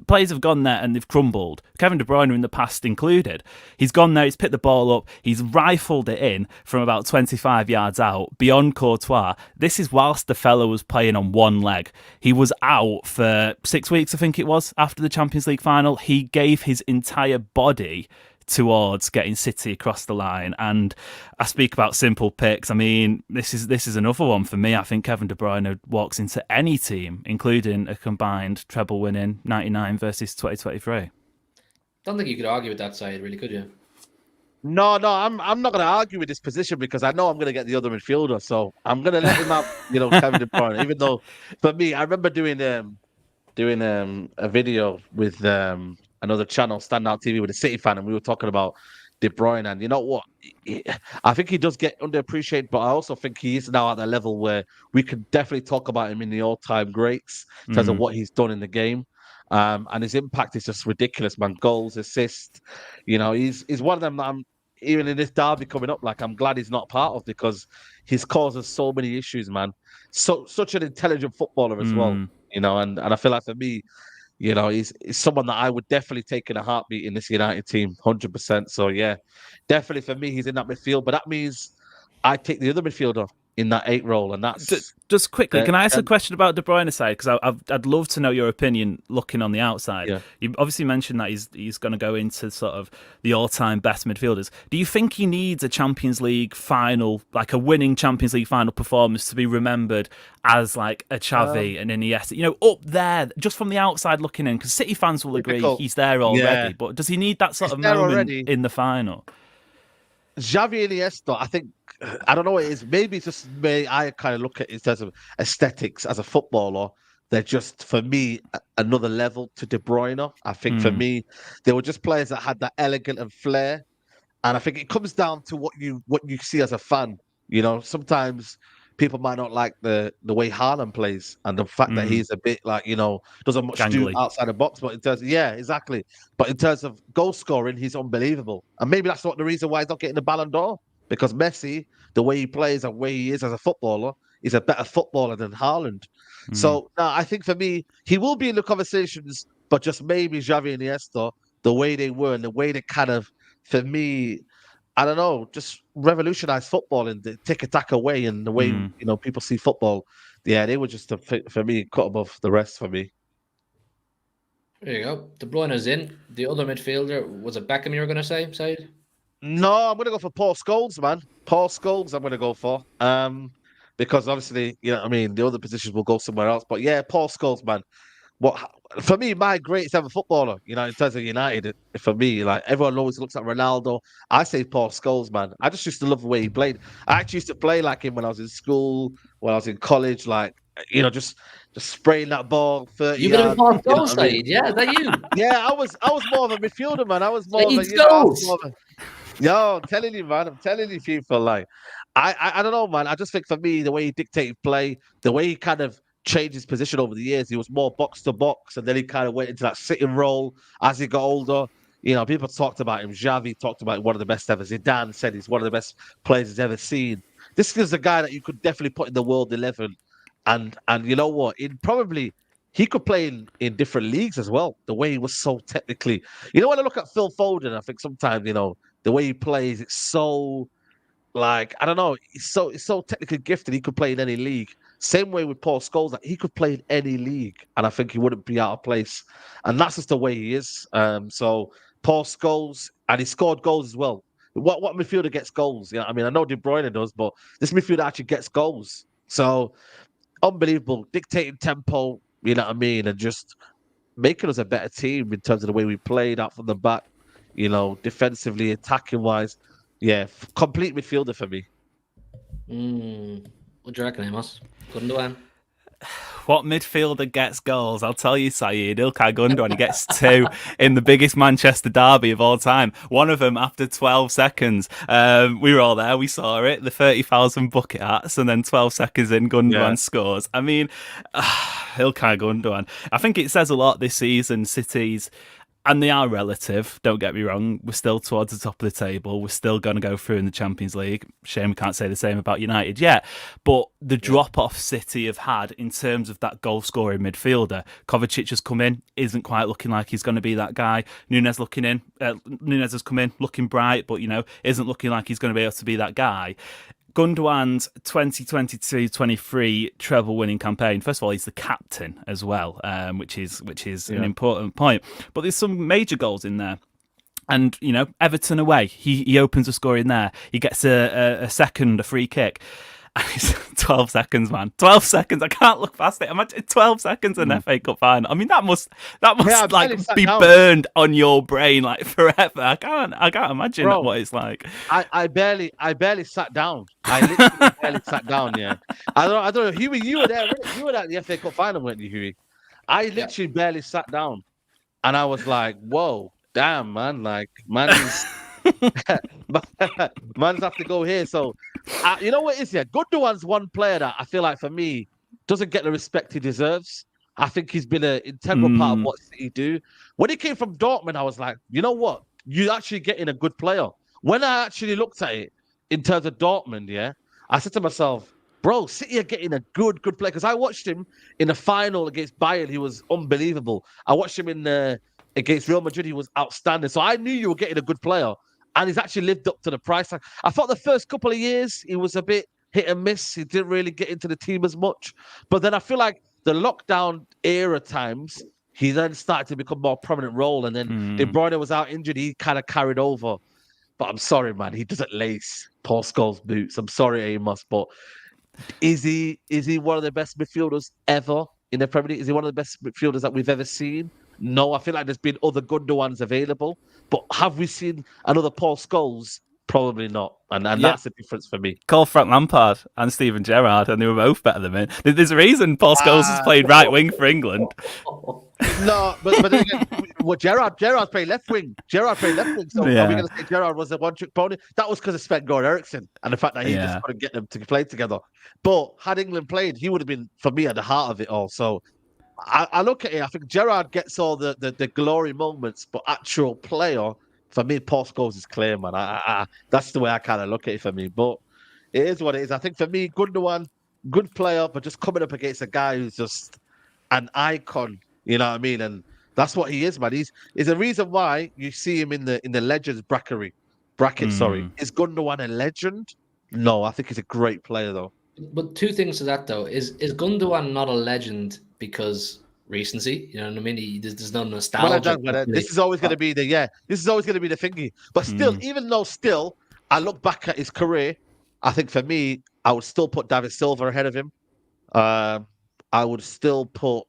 players have gone there and they've crumbled. Kevin De Bruyne in the past included. He's gone there, he's picked the ball up, he's rifled it in from about 25 yards out, beyond Courtois. This is whilst the fellow was playing on one leg. He was out for 6 weeks, I think it was, after the Champions League final. He gave his entire body towards getting City across the line. And I speak about simple picks. I mean, this is another one for me. I think Kevin De Bruyne walks into any team, including a combined treble winning 99 versus 2023. Don't think you could argue with that side, really, could you? No, I'm not going to argue with this position because I know I'm going to get the other midfielder. So I'm going to let him have, Kevin De Bruyne. Even though, for me, I remember doing a video with another channel, Standout TV, with a City fan, and we were talking about De Bruyne. And you know what? I think he does get underappreciated, but I also think he is now at that level where we could definitely talk about him in the all-time greats in terms of what he's done in the game. And his impact is just ridiculous, man. Goals, assists. He's one of them that I'm, even in this derby coming up, like, I'm glad he's not part of, because he's caused us so many issues, man. Such an intelligent footballer as well, and I feel like for me, he's someone that I would definitely take in a heartbeat in this United team, 100%. So yeah, definitely for me, he's in that midfield. But that means I take the other midfielder in that 8 role, and that's Just quickly, can I ask a Dem- question about De Bruyne's side? Because I'd love to know your opinion looking on the outside. yeah. You obviously mentioned that he's going to go into sort of the all-time best midfielders. Do you think he needs a Champions League final, like a winning Champions League final performance, to be remembered as like a Xavi and Iniesta? Up there, just from the outside looking in, because City fans will agree Difficult. he's there already. Yeah. But does he need that sort He's of there moment already. in the final? Xavi and Iniesta, I think, I don't know what it is. Maybe it's just me. I kind of look at it in terms of aesthetics as a footballer. They're just, for me, another level to De Bruyne. I think for me, they were just players that had that elegant and flair. And I think it comes down to what you see as a fan. Sometimes people might not like the way Haaland plays and the fact that he's a bit like, doesn't much do Gangly. outside the box. But in terms yeah, exactly. But in terms of goal scoring, he's unbelievable. And maybe that's not the reason why he's not getting the Ballon d'Or. Because Messi, the way he plays and the way he is as a footballer, is a better footballer than Haaland. So I think for me, he will be in the conversations, but just maybe Xavi and Iniesta, the way they were and the way they kind of, for me, I don't know, just revolutionized football and the tick-attack away and the way people see football. Yeah, they were just for me cut above the rest for me. There you go. De Bruyne's in. The other midfielder was it Beckham? You were going to say, Said? No, I'm going to go for Paul Scholes, man. Paul Scholes, I'm going to go for. Because obviously, the other positions will go somewhere else. But yeah, Paul Scholes, man. For me, my greatest ever footballer, in terms of United, for me, like everyone always looks at Ronaldo. I say Paul Scholes, man. I just used to love the way he played. I actually used to play like him when I was in school, when I was in college, like just spraying that ball 30 You could have yards. been Paul Scholes, Said. Yeah, is that you? Yeah, I was more of a midfielder, man. I was more of a, Said Scholes. Yo, I'm telling you, man. I'm telling you, people. Like, I don't know, man. I just think for me, the way he dictated play, the way he kind of changed his position over the years, he was more box to box, and then he kind of went into that sitting role as he got older. People talked about him. Xavi talked about one of the best ever. Zidane said he's one of the best players he's ever seen. This is a guy that you could definitely put in the world 11, and you know what? He could play in different leagues as well. The way he was so technically, when I look at Phil Foden, I think sometimes the way he plays, it's so like I don't know, it's so technically gifted. He could play in any league. Same way with Paul Scholes, that he could play in any league, and I think he wouldn't be out of place. And that's just the way he is. So Paul Scholes, and he scored goals as well. What midfielder gets goals? I know De Bruyne does, but this midfielder actually gets goals. So unbelievable, dictating tempo. You know what I mean, and just making us a better team in terms of the way we played out from the back. Defensively, attacking wise, yeah, complete midfielder for me. What do you reckon, Amos? Gundogan? What midfielder gets goals? I'll tell you, Saeed. Ilkay Gundogan, he gets 2 in the biggest Manchester derby of all time. One of them after 12 seconds. We were all there. We saw it. The 30,000 bucket hats, and then 12 seconds in, Gundogan scores. I mean, Ilkay Gundogan. I think it says a lot this season. City's. And they are relative, don't get me wrong. We're still towards the top of the table. We're still going to go through in the Champions League. Shame we can't say the same about United yet. But the drop-off City have had in terms of that goal-scoring midfielder. Kovacic has come in, isn't quite looking like he's going to be that guy. Nunez has come in, looking bright, but, isn't looking like he's going to be able to be that guy. Gundogan's 2022-23 treble-winning campaign. First of all, he's the captain as well, which is an important point. But there's some major goals in there. And, Everton away, he opens a score in there. He gets a free kick. And it's 12 seconds, man. 12 seconds. I can't look past it. Imagine 12 seconds in an FA Cup final. I mean, that must be burned on your brain like forever. I can't imagine what it's like. I barely sat down. I literally barely sat down. Yeah. I don't know. Huey, you were there. You were at the FA Cup final, weren't you, Huey? I literally barely sat down, and I was like, "Whoa, damn, man! Like, man's have to go here." So, you know what it is? Yeah, Gundogan's one player that I feel like for me doesn't get the respect he deserves. I think he's been an integral part of what City do. When he came from Dortmund, I was like, you know what? You're actually getting a good player. When I actually looked at it in terms of Dortmund, yeah, I said to myself, bro, City are getting a good player. Because I watched him in the final against Bayern. He was unbelievable. I watched him against Real Madrid. He was outstanding. So I knew you were getting a good player. And he's actually lived up to the price. I thought the first couple of years, he was a bit hit and miss. He didn't really get into the team as much. But then I feel like the lockdown era times, he then started to become more prominent role. And then De Bruyne was out injured. He kind of carried over. But I'm sorry, man. He doesn't lace Paul Scholes' boots. I'm sorry, Amos, but is he one of the best midfielders ever in the Premier League? Is he one of the best midfielders that we've ever seen? No, I feel like there's been other good ones available. But have we seen another Paul Scholes? Probably not. And that's the difference for me. Call Frank Lampard and Steven Gerrard, and they were both better than me. There's a reason Paul Scholes has played right wing for England. No, but then again, Gerrard played left wing. Gerrard played left wing. So are we going to say Gerrard was a one-trick pony? That was because of Sven-Goran Eriksson and the fact that he just couldn't get them to play together. But had England played, he would have been, for me, at the heart of it all. So I look at it, I think Gerrard gets all the glory moments, but actual player, for me, Paul Scholes is clear, man. That's the way I kind of look at it for me. But it is what it is. I think for me, Gundogan, good player, but just coming up against a guy who's just an icon. You know what I mean? And that's what he is, man. He's a reason why you see him in the legends bracket. Sorry, is Gundogan a legend? No, I think he's a great player though. But two things to that though: is Gundogan not a legend because recency? You know what I mean? There's no nostalgia. This is always going to be this is always going to be the thingy. But still, even though I look back at his career, I think for me, I would still put David Silva ahead of him. I would still put.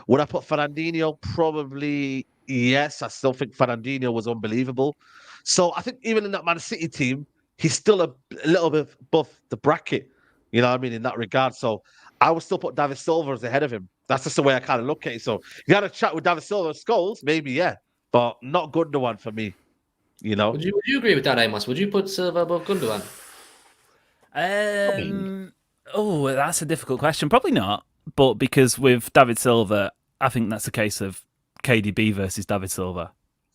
Would I put Fernandinho? Probably yes. I still think Fernandinho was unbelievable. So I think even in that Man City team, he's still a little bit above the bracket. You know what I mean? In that regard. So I would still put David Silva as ahead of him. That's just the way I kind of look at it. So you had a chat with David Silva, Scholes, maybe, yeah. But not Gundogan for me. You know? Would you agree with that, Amos? Would you put Silva above Gundogan? Oh, that's a difficult question. Probably not. But because with David Silva, I think that's a case of KDB versus David Silva,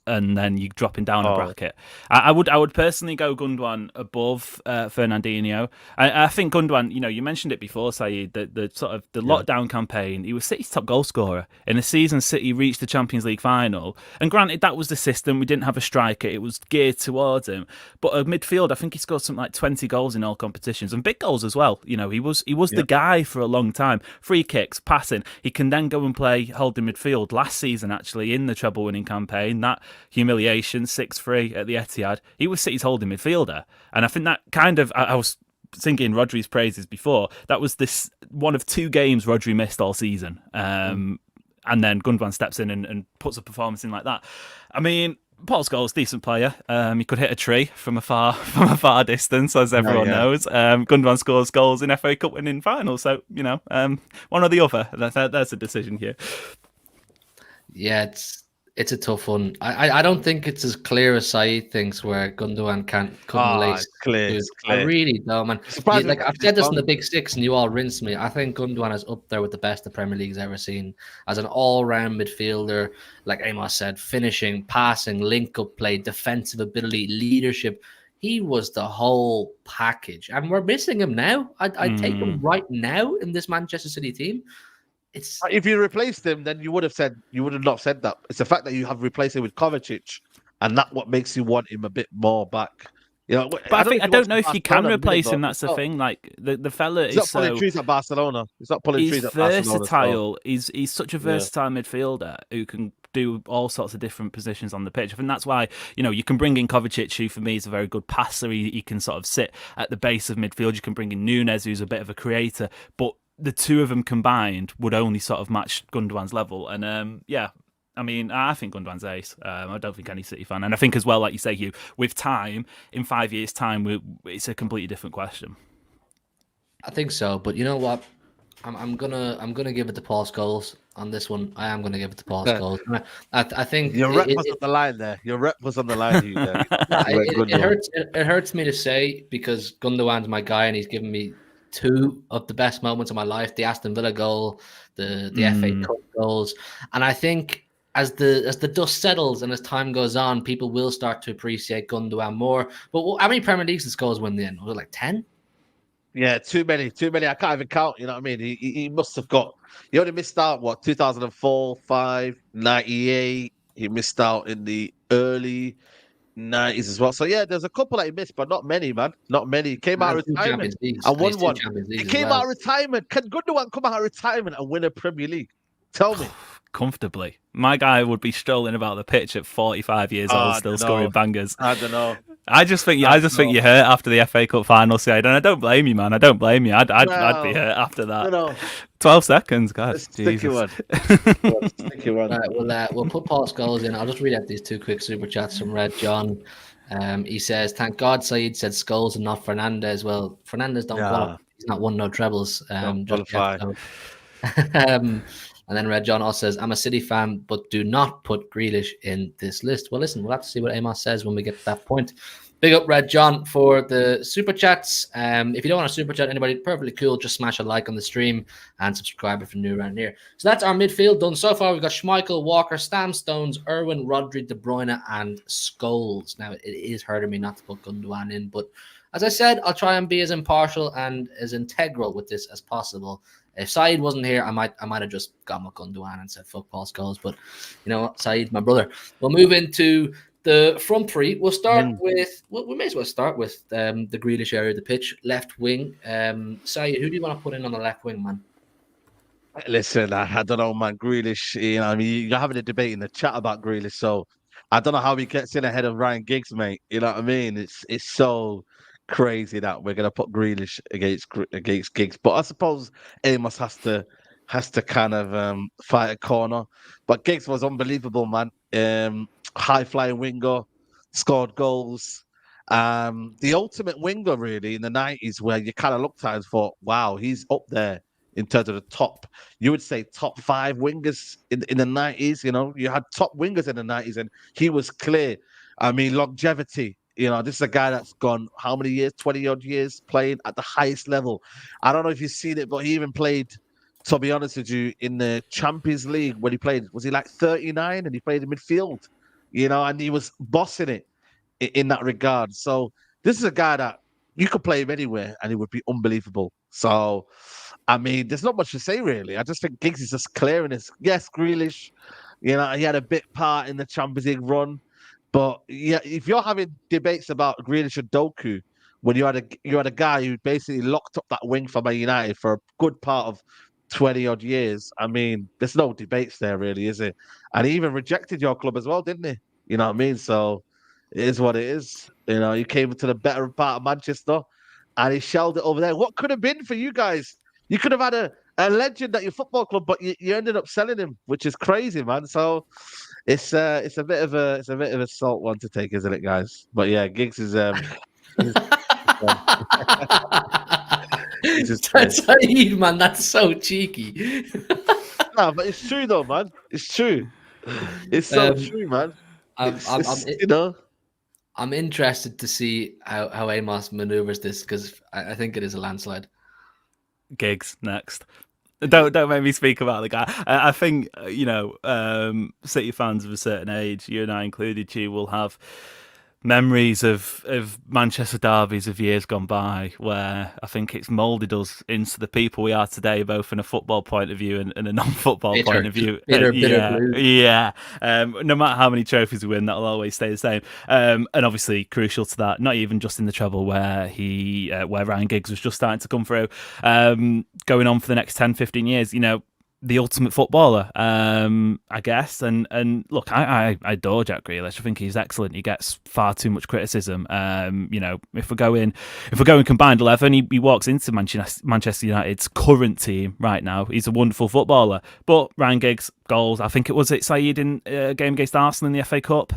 and then you dropping down a bracket. I would personally go Gundogan above Fernandinho. I think Gundogan, you mentioned it before, Saeed, the sort of the lockdown campaign. He was City's top goal scorer in a season. City reached the Champions League final, and granted that was the system. We didn't have a striker; it was geared towards him. But at midfield, I think he scored something like 20 goals in all competitions and big goals as well. He was the guy for a long time. Free kicks, passing. He can then go and play holding midfield. Last season, actually, in the treble-winning campaign, that humiliation 6-3 at the Etihad, he was City's holding midfielder, and I think that kind of I was singing Rodri's praises before. That was this one of two games Rodri missed all season, and then Gundogan steps in and puts a performance in like that. I mean, Paul Scholes, decent player. He could hit a tree from a far distance, as everyone knows. Gundogan scores goals in FA Cup winning finals, so one or the other. That's a decision here. Yeah, it's a tough one. I don't think it's as clear as Saeed thinks, where Gundogan couldn't lace. It's clear. I really don't, man. I've said this in the Big Six, and you all rinsed me. I think Gundogan is up there with the best the Premier League's ever seen as an all-round midfielder. Like Amos said, finishing, passing, link-up play, defensive ability, leadership. He was the whole package, and we're missing him now. I'd take him right now in this Manchester City team. If you replaced him, then you would have not said that. It's the fact that you have replaced him with Kovacic, and that's what makes you want him a bit more back. But I don't know if you can replace him. That's the thing. Like the fella is not pulling trees at Barcelona. He's not pulling trees at Barcelona. Versatile. He's such a versatile midfielder who can do all sorts of different positions on the pitch. I think that's why you can bring in Kovacic, who for me is a very good passer. He can sort of sit at the base of midfield. You can bring in Nunes, who's a bit of a creator, but the two of them combined would only sort of match Gundogan's level. And I mean, I think Gundogan's ace. I don't think any City fan. And I think as well, like you say, Hugh, with time, in 5 years' time, it's a completely different question. I think so. But you know what? I'm gonna give it to Paul Scholes on this one. I am gonna give it to Paul Scholes. I think your rep was on the line there. Your rep was on the line. Hugh, there. It hurts me to say, because Gundogan's my guy and he's given me two of the best moments of my life: the Aston Villa goal, the FA Cup goals. And I think as the dust settles and as time goes on, people will start to appreciate Gundogan more. But how many Premier Leagues did Scholes win in the end? Was it like 10? Yeah, too many. I can't even count. You know what I mean? He must have got. He only missed out 2004, 5, 98. He missed out in the early 90s as well. So yeah, there's a couple that he missed, but not many, man. Not many. He came out And of two retirement Champions Leagues. and And he's won two one. Champions He Leagues as came out well. of retirement. Can Gundogan come out of retirement and win a Premier League? Tell me. Comfortably. My guy would be strolling about the pitch at 45 years old, I still don't scoring know. bangers. I don't know. I just think you're hurt after the FA Cup final side, and I don't blame you, man. I don't blame you. I'd be Well, hurt after that. you know, 12 seconds, God, it's a sticky Jesus. one. Sticky one. Right, we'll put Paul Scholes in. I'll just read out these two quick super chats from Red John. He says, "Thank God Saeed said Scholes and not Fernandez." Well, Fernandez don't qualify. He's not won no trebles. Don't Just qualify. yet, so. And then Red John also says, "I'm a City fan, but do not put Grealish in this list." Well, listen, we'll have to see what Amos says when we get to that point. Big up Red John for the super chats. If you don't want to super chat anybody, perfectly cool. Just smash a like on the stream and subscribe if you're new around here. So that's our midfield done so far. We've got Schmeichel, Walker, Stam, Stones, Irwin, Rodri, De Bruyne, and Scholes. Now it is hurting me not to put Gundogan in, but as I said, I'll try and be as impartial and as integral with this as possible. If Saeed wasn't here, I might have just got my Gundogan and said fuck Paul Scholes. But you know what, Saeed's my brother. We'll move into the front three. We'll start with we may as well start with the Grealish area of the pitch, left wing. Saeed, who do you want to put in on the left wing, man? Listen, I don't know, man. Grealish, you know, I mean, you're having a debate in the chat about Grealish, so I don't know how he gets in ahead of Ryan Giggs, mate. You know what I mean? It's so crazy that we're gonna put Grealish against Giggs, but I suppose Amos has to kind of fight a corner. But Giggs was unbelievable, man. High flying winger, scored goals. The ultimate winger, really, in the 90s, where you kind of looked at and thought, wow, he's up there in terms of the top. You would say top 5 wingers in the 90s. You know, you had top wingers in the 90s, and he was clear. I mean, longevity. You know, this is a guy that's gone how many years? 20 odd years playing at the highest level. I don't know if you've seen it, but he even played, to be honest with you, in the Champions League when he played. Was he like 39 and he played in midfield? You know, and he was bossing it in that regard. So this is a guy that you could play him anywhere and it would be unbelievable. So, I mean, there's not much to say, really. I just think Giggs is just clearing this. Yes, Grealish, you know, he had a big part in the Champions League run. But yeah, if you're having debates about Grealish and Doku, when you had a guy who basically locked up that wing for Man United for a good part of 20 odd years, I mean, there's no debates there, really, is it? And he even rejected your club as well, didn't he? You know what I mean? So it is what it is. You know, he came to the better part of Manchester and he shelled it over there. What could have been for you guys? You could have had a legend at your football club, but you ended up selling him, which is crazy, man. So it's a bit of a salt one to take, isn't it, guys? But yeah, Giggs is Saeed, man, that's so cheeky. No, but it's true though, man. It's true. It's so true, man. You know. I'm interested to see how Amos maneuvers this because I think it is a landslide. Giggs next. Don't make me speak about the guy. I think City fans of a certain age, you and I included, you will have memories of Manchester derbies of years gone by where I think it's moulded us into the people we are today, both in a football point of view and a non-football point of view. Bitter blue. Yeah. No matter how many trophies we win, that'll always stay the same. And obviously crucial to that, not even just in the treble where Ryan Giggs was just starting to come through, going on for the next 10, 15 years, you know, the ultimate footballer, I guess. And look, I adore Jack Grealish. I think he's excellent. He gets far too much criticism. If we're going combined 11, he walks into Manchester United's current team right now. He's a wonderful footballer. But Ryan Giggs, goals. I think it was Saeed in a game against Arsenal in the FA Cup.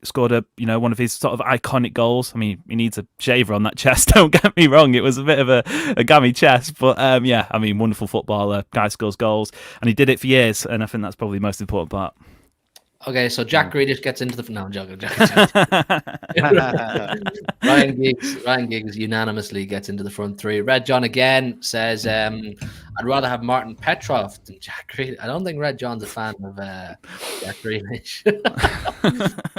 Scored one of his sort of iconic goals. I mean, he needs a shaver on that chest. Don't get me wrong; it was a bit of a gammy chest, but wonderful footballer. Guy scores goals, and he did it for years. And I think that's probably the most important part. Okay, so Jack Grealish gets into the... No, I'm joking. Ryan Giggs unanimously gets into the front three. Red John again says, I'd rather have Martin Petrov than Jack Grealish. I don't think Red John's a fan of Jack Grealish.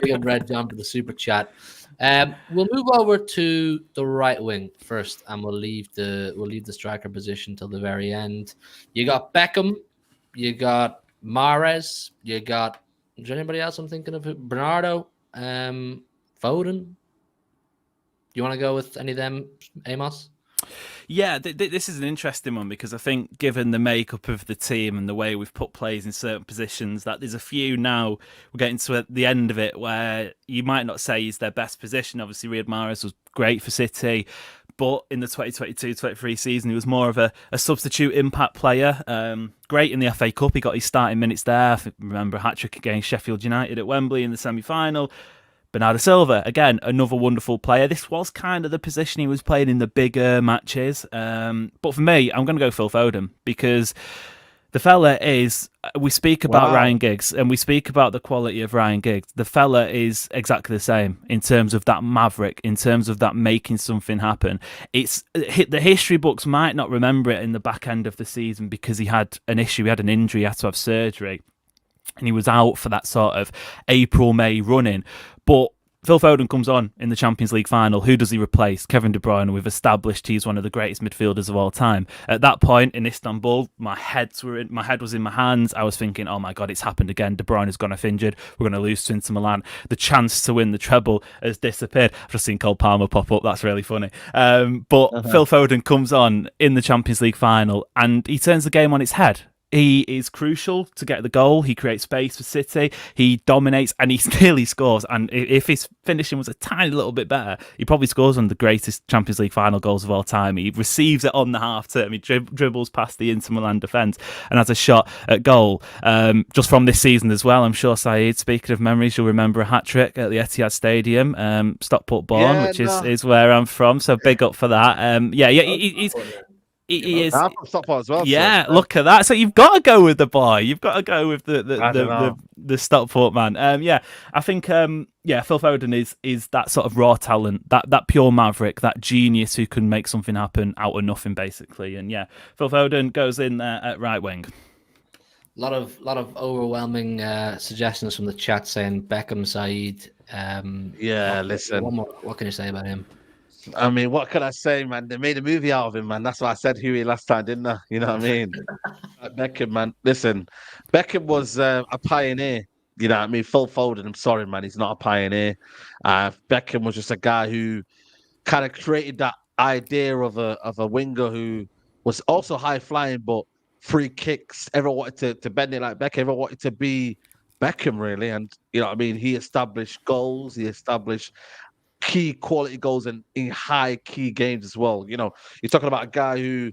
Big up Red John for the super chat. We'll move over to the right wing first, and we'll leave the striker position till the very end. You got Beckham, you got Mahrez, you got. Is there anybody else I'm thinking of? Bernardo, Foden. You want to go with any of them, Amos? Yeah, this is an interesting one because I think, given the makeup of the team and the way we've put players in certain positions, that there's a few now we're getting to the end of it where you might not say he's their best position. Obviously, Riyad Mahrez was great for City, but in the 2022-23 season, he was more of a substitute impact player. Great in the FA Cup, he got his starting minutes there. I remember a hat-trick against Sheffield United at Wembley in the semi-final. Bernardo Silva, again, another wonderful player. This was kind of the position he was playing in the bigger matches. But for me, I'm going to go Phil Foden because the fella is, we speak about Ryan Giggs and we speak about the quality of Ryan Giggs. The fella is exactly the same in terms of that maverick, in terms of that making something happen. It's the history books might not remember it in the back end of the season because he had an issue, he had an injury, he had to have surgery. And he was out for that sort of April-May run-in. But Phil Foden comes on in the Champions League final. Who does he replace? Kevin De Bruyne. We've established he's one of the greatest midfielders of all time. At that point in Istanbul, my head was in my hands. I was thinking, oh my God, it's happened again. De Bruyne has gone off injured. We're going to lose to Inter Milan. The chance to win the treble has disappeared. I've just seen Cole Palmer pop up. That's really funny. But Phil Foden comes on in the Champions League final and he turns the game on its head. He is crucial to get the goal. He creates space for City. He dominates and he nearly scores. And if his finishing was a tiny little bit better, he probably scores one of the greatest Champions League final goals of all time. He receives it on the half term. He dribbles past the Inter Milan defence and has a shot at goal. Just from this season as well, I'm sure, Saeed, speaking of memories, you'll remember a hat-trick at the Etihad Stadium, Stockport born, which is where I'm from. So big up for that. He is. I'm from Stockport as well. Yeah, so. Look at that. So you've got to go with the boy. You've got to go with the Stockport man. I think Phil Foden is that sort of raw talent, that pure maverick, that genius who can make something happen out of nothing, basically. And yeah, Phil Foden goes in there at right wing. A lot of overwhelming suggestions from the chat saying Beckham, Saeed. Listen. What can you say about him? I mean, what can I say, man? They made a movie out of him, man. That's why I said Huey last time, didn't I? You know what I mean? Beckham, man. Listen, Beckham was a pioneer. You know what I mean? Phil Foden, I'm sorry, man. He's not a pioneer. Beckham was just a guy who kind of created that idea of a winger who was also high flying, but free kicks. Everyone wanted to bend it like Beckham. Everyone wanted to be Beckham, really. And, you know what I mean? He established goals. He established key quality goals in high key games as well. You know, you're talking about a guy who,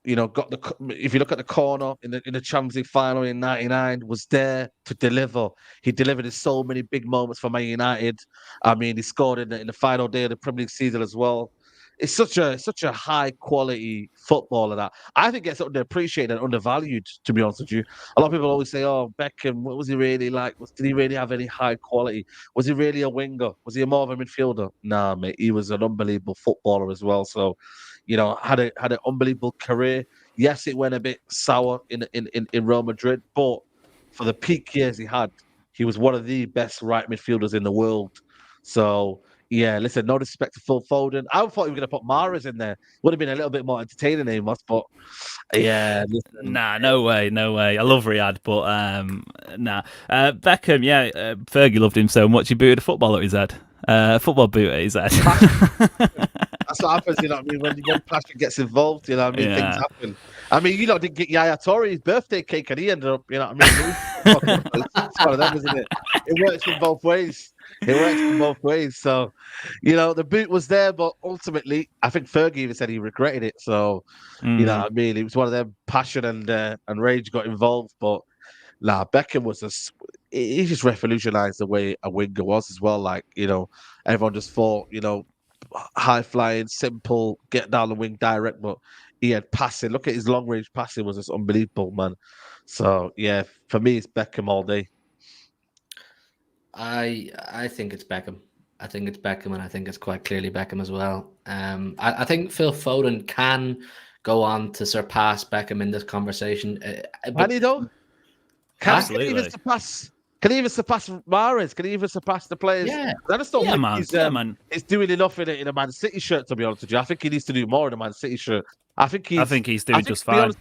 you know, got if you look at the corner in the Champions League final in '99, was there to deliver. He delivered in so many big moments for Man United. I mean, he scored in the final day of the Premier League season as well. It's such a high quality footballer that I think gets underappreciated and undervalued, to be honest with you. A lot of people always say, oh, Beckham, what was he really like? Did he really have any high quality? Was he really a winger? Was he more of a midfielder? Nah, mate, he was an unbelievable footballer as well. So, you know, had an unbelievable career. Yes, it went a bit sour in Real Madrid, but for the peak years he was one of the best right midfielders in the world. So, yeah, listen, no disrespect to Phil Foden. I thought he was going to put Mahrez in there. Would have been a little bit more entertaining, Amos, but yeah. Listen. Nah, no way. I love Riyad, but nah. Beckham, Fergie loved him so much he booted a football at his head. Football boot at his head. That's what happens, you know what I mean? When passion gets involved, you know what I mean? Things happen. I mean, you know, didn't get Yaya Touré's birthday cake and he ended up, you know what I mean? It's one of them, isn't it? It works in both ways. So, you know, the boot was there, but ultimately, I think Fergie even said he regretted it. So, you know what I mean? It was one of them, passion and rage got involved. But, Beckham was he just revolutionized the way a winger was as well. Like, you know, everyone just thought, you know, high flying, simple, get down the wing direct, but he had passing. Look at his long range passing was just unbelievable, man. So yeah, for me it's Beckham all day. I think it's Beckham. I think it's Beckham, and I think it's quite clearly Beckham as well. I think Phil Foden can go on to surpass Beckham in this conversation. Can he though? Can he surpass Can he even surpass Mahrez? Can he even surpass the players? Yeah. I just don't think man. he's doing enough in a Man City shirt, to be honest with you. I think he needs to do more in a Man City shirt. I think he's doing just fine.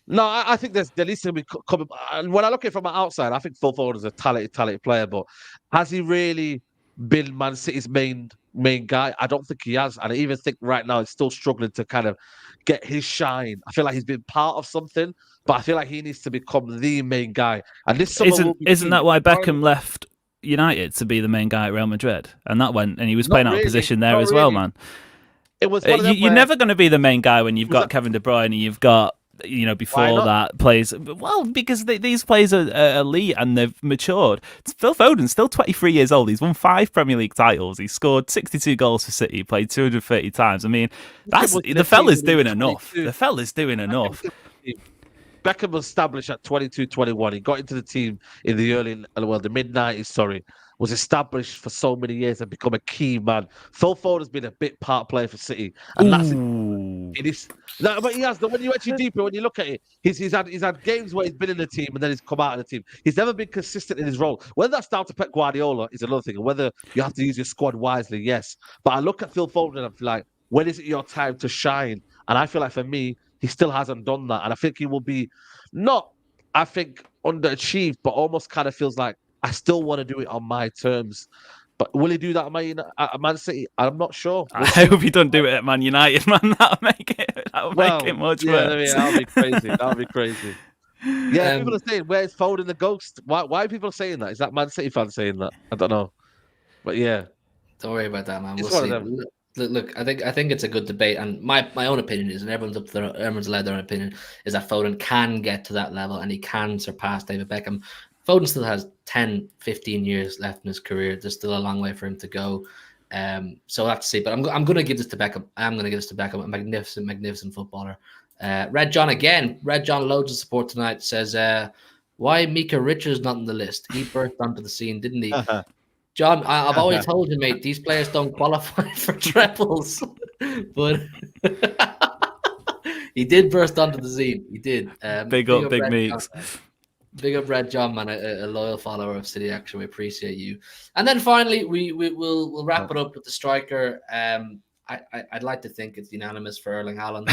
No, I think there needs to be coming. And when I look at it from the outside, I think Phil Foden is a talented player, but has he really been Man City's main guy? I don't think he has, and I even think right now he's still struggling to kind of get his shine. I feel like he's been part of something, but I feel like he needs to become the main guy. And this summer isn't that why Beckham left United to be the main guy at Real Madrid? And that went, and he was playing out of position there as well, man. It was. You're never going to be the main guy when you've got Kevin De Bruyne and you've got. Before that plays well because these players are elite and they've matured. Phil Foden's still 23 years old. He's won 5 Premier League titles. He's scored 62 goals for City. He played 230 times. I mean, the fella's doing enough. The fella's doing enough. Beckham was established at 22, 21. He got into the team in the mid-90s, sorry. Was established for so many years and become a key man. Phil Foden's been a bit part player for City. And that's it is. No, but he has. When you actually deeper, when you look at it, he's had games where he's been in the team and then he's come out of the team. He's never been consistent in his role. Whether that's down to Pep Guardiola is another thing. And whether you have to use your squad wisely, yes. But I look at Phil Foden and I feel like, when is it your time to shine? And I feel like for me, he still hasn't done that. And I think he will be underachieved, but almost kind of feels like, I still want to do it on my terms. But will he do that at Man City? I'm not sure. I hope he don't do it at Man United, man. That'll make it much worse. I mean, that'll be crazy. That'll be crazy. Yeah, people are saying, where's Foden the ghost? Why are people saying that? Is that Man City fans saying that? I don't know. But yeah. Don't worry about that, man. It's We'll one see. of them. Look, I think it's a good debate, and my own opinion is, and everyone's allowed their own opinion, is that Foden can get to that level and he can surpass David Beckham. Foden still has 10, 15 years left in his career. There's still a long way for him to go. So we'll have to see. But I'm going to give this to Beckham. I'm going to give this to Beckham, a magnificent footballer. Red John again. Red John loads of support tonight. Says, why Mika Richards not on the list? He burst onto the scene, didn't he? John, I've always told you, mate, these players don't qualify for trebles. But he did burst onto the scene. He did. Big up, Big Meeks. Big up, Red John, man, a loyal follower of City Action. We appreciate you. And then finally, we'll wrap it up with the striker. I'd like to think it's unanimous for Erling Haaland.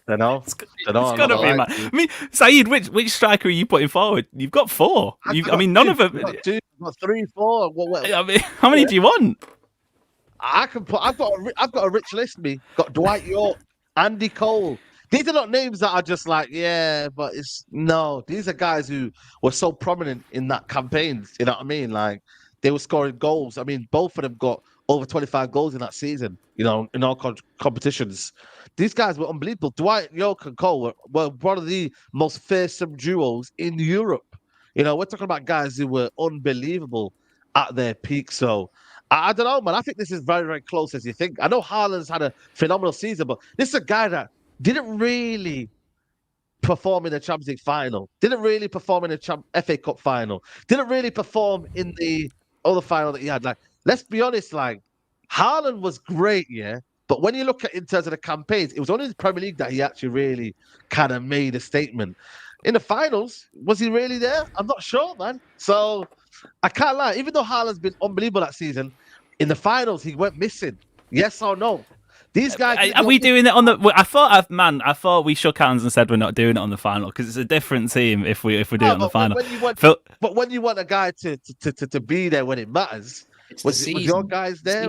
I know. It's got to be, man. I mean, Saeed, which striker are you putting forward? You've got 4. None of them. I've got 3, 4. I mean, how many do you want? I've got a rich list. Me got Dwight York, Andy Cole. These are not names that are just like, yeah, but these are guys who were so prominent in that campaign. You know what I mean? Like, they were scoring goals. I mean, both of them got over 25 goals in that season, in all competitions. These guys were unbelievable. Dwight York and Cole were one of the most fearsome duos in Europe. We're talking about guys who were unbelievable at their peak. So, I don't know, man. I think this is very, very close as you think. I know Haaland's had a phenomenal season, but this is a guy that didn't really perform in the Champions League final, didn't really perform in the FA Cup final, didn't really perform in the other final that he had. Like, let's be honest, like, Haaland was great, yeah, but when you look at in terms of the campaigns, it was only the Premier League that he actually really kind of made a statement. In the finals, was he really there? I'm not sure, man. So I can't lie. Even though Haaland's been unbelievable that season, in the finals, he went missing. Yes or no? These guys are we doing it on the? I thought we shook hands and said we're not doing it on the final because it's a different team if we do it on the final. But when you want a guy to be there when it matters, was your guys there?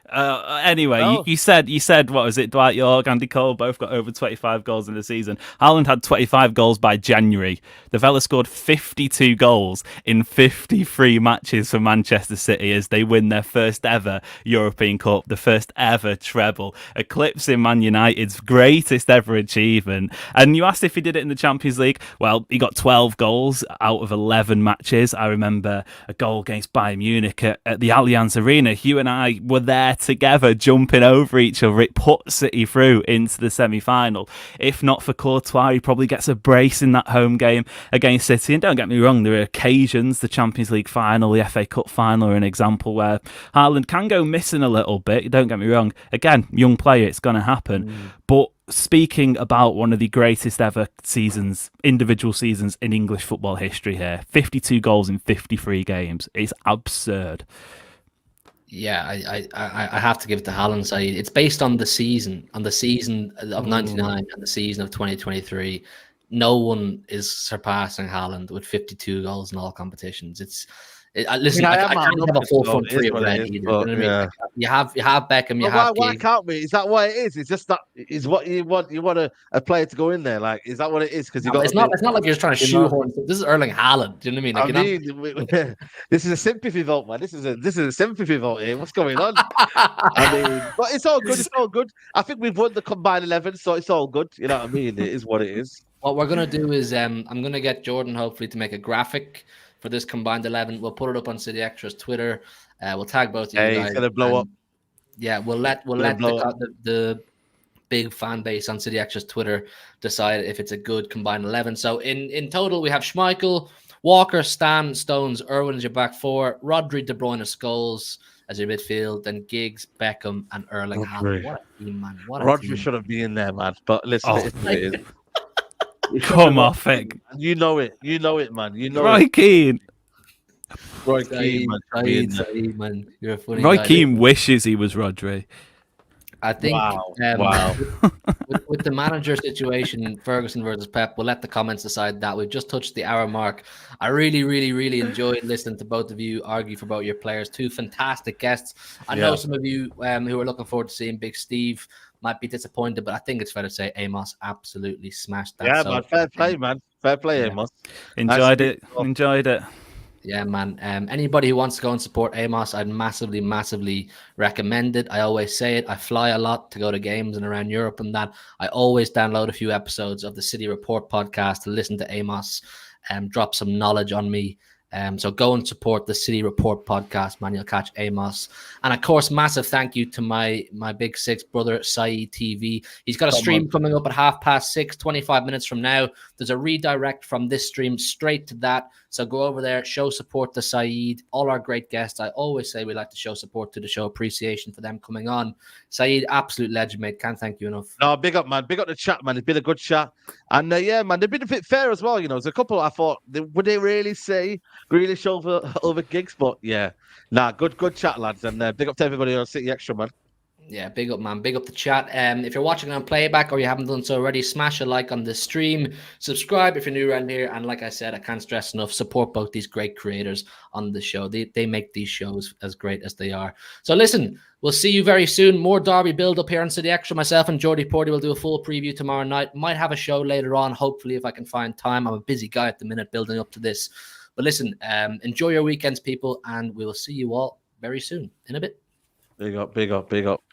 Anyway, no. you said what was it? Dwight York, Andy Cole both got over 25 goals in the season. Haaland had 25 goals by January. The fella scored 52 goals in 53 matches for Manchester City as they win their first ever European Cup, the first ever treble, eclipsing Man United's greatest ever achievement. And you asked if he did it in the Champions League. Well, he got 12 goals out of 11 matches. I remember a goal against Bayern Munich at the Allianz Arena. Hugh and I were there together, jumping over each other. It put City through into the semi-final. If not for Courtois, he probably gets a brace in that home game against City. And don't get me wrong, there are occasions, the Champions League final, the FA Cup final are an example where Haaland can go missing a little bit. Don't get me wrong. Again, young player, it's going to happen. But speaking about one of the greatest ever seasons, individual seasons in English football history here. 52 goals in 53 games. It's absurd. Yeah, I have to give it to Haaland. Saeed. It's based on the season of '99 and the season of 2023. No one is surpassing Haaland with 52 goals in all competitions. Listen, I am can't have a full so front it is three of what it red is, either. but, You know what I mean? yeah. Like, you have Beckham, you But have why Giggs. can't we? Is that what it is? It's just that is what you want. You want a player to go in there, like, is that what it is? Because you got. It's not like you're just trying to you know, shoehorn. This is Erling Haaland. Do you know what I mean? Like, I mean, this is a sympathy vote, man. This is a sympathy vote here. What's going on? I mean, but it's all good. It's all good. I think we've won the combined 11, so it's all good. You know what I mean? It is what it is. What we're gonna do is I'm gonna get Jordan hopefully to make a graphic for this combined 11. We'll put it up on City Extra's Twitter. We'll tag both of you Hey, guys. it's gonna blow up. Yeah, we'll let the big fan base on City Extra's Twitter decide if it's a good combined 11. So in total, we have Schmeichel, Walker, Stan, Stones, Irwin as your back four, Rodri, De Bruyne, Scholes as your midfield, then Giggs, Beckham, and Erling Haaland. What a team, man! What a Rodri team. shouldn't be in there, man. But listen, Oh, it is what it is. Come off it. You know it. You know it, man. You know Roy it. Keane. Roy Keane, man. Saeed, man. You're a funny Roy guy. Keane wishes he was Rodri. I think Wow. with the manager situation, Ferguson versus Pep, we'll let the comments decide that. We've just touched the hour mark. I really, really, really enjoyed listening to both of you argue for both your players. Two fantastic guests. I know some of you who are looking forward to seeing Big Steve might be disappointed, but I think it's fair to say Amos absolutely smashed that. Yeah, man. Fair play, man. Fair play, Amos. Enjoyed it. Yeah, man. Anybody who wants to go and support Amos, I'd massively, massively recommend it. I always say it. I fly a lot to go to games and around Europe and that. I always download a few episodes of the City Report podcast to listen to Amos drop some knowledge on me. So go and support the City Report podcast, man. You'll catch Amos. And of course, massive thank you to my big six brother, Saeed TV. He's got a stream coming up at 6:30, 25 minutes from now. There's a redirect from this stream straight to that. So go over there, show support to Saeed, all our great guests. I always say we like to show support to the show, appreciation for them coming on. Saeed, absolute legend, mate. Can't thank you enough. No, big up, man. Big up the chat, man. It's been a good chat. And yeah, man, they've been a bit fair as well. You know, there's a couple I thought, would they really say Grealish over Giggs? But yeah, good chat, lads. And big up to everybody on City Extra, man. Yeah, big up, man. Big up the chat. If you're watching on playback or you haven't done so already, smash a like on the stream. Subscribe if you're new around here. And like I said, I can't stress enough, support both these great creators on the show. They make these shows as great as they are. So listen, we'll see you very soon. More Derby build up here on City Extra. Myself and Jordy Porty will do a full preview tomorrow night. Might have a show later on, hopefully, if I can find time. I'm a busy guy at the minute building up to this. But listen, enjoy your weekends, people. And we will see you all very soon in a bit. Big up, big up, big up.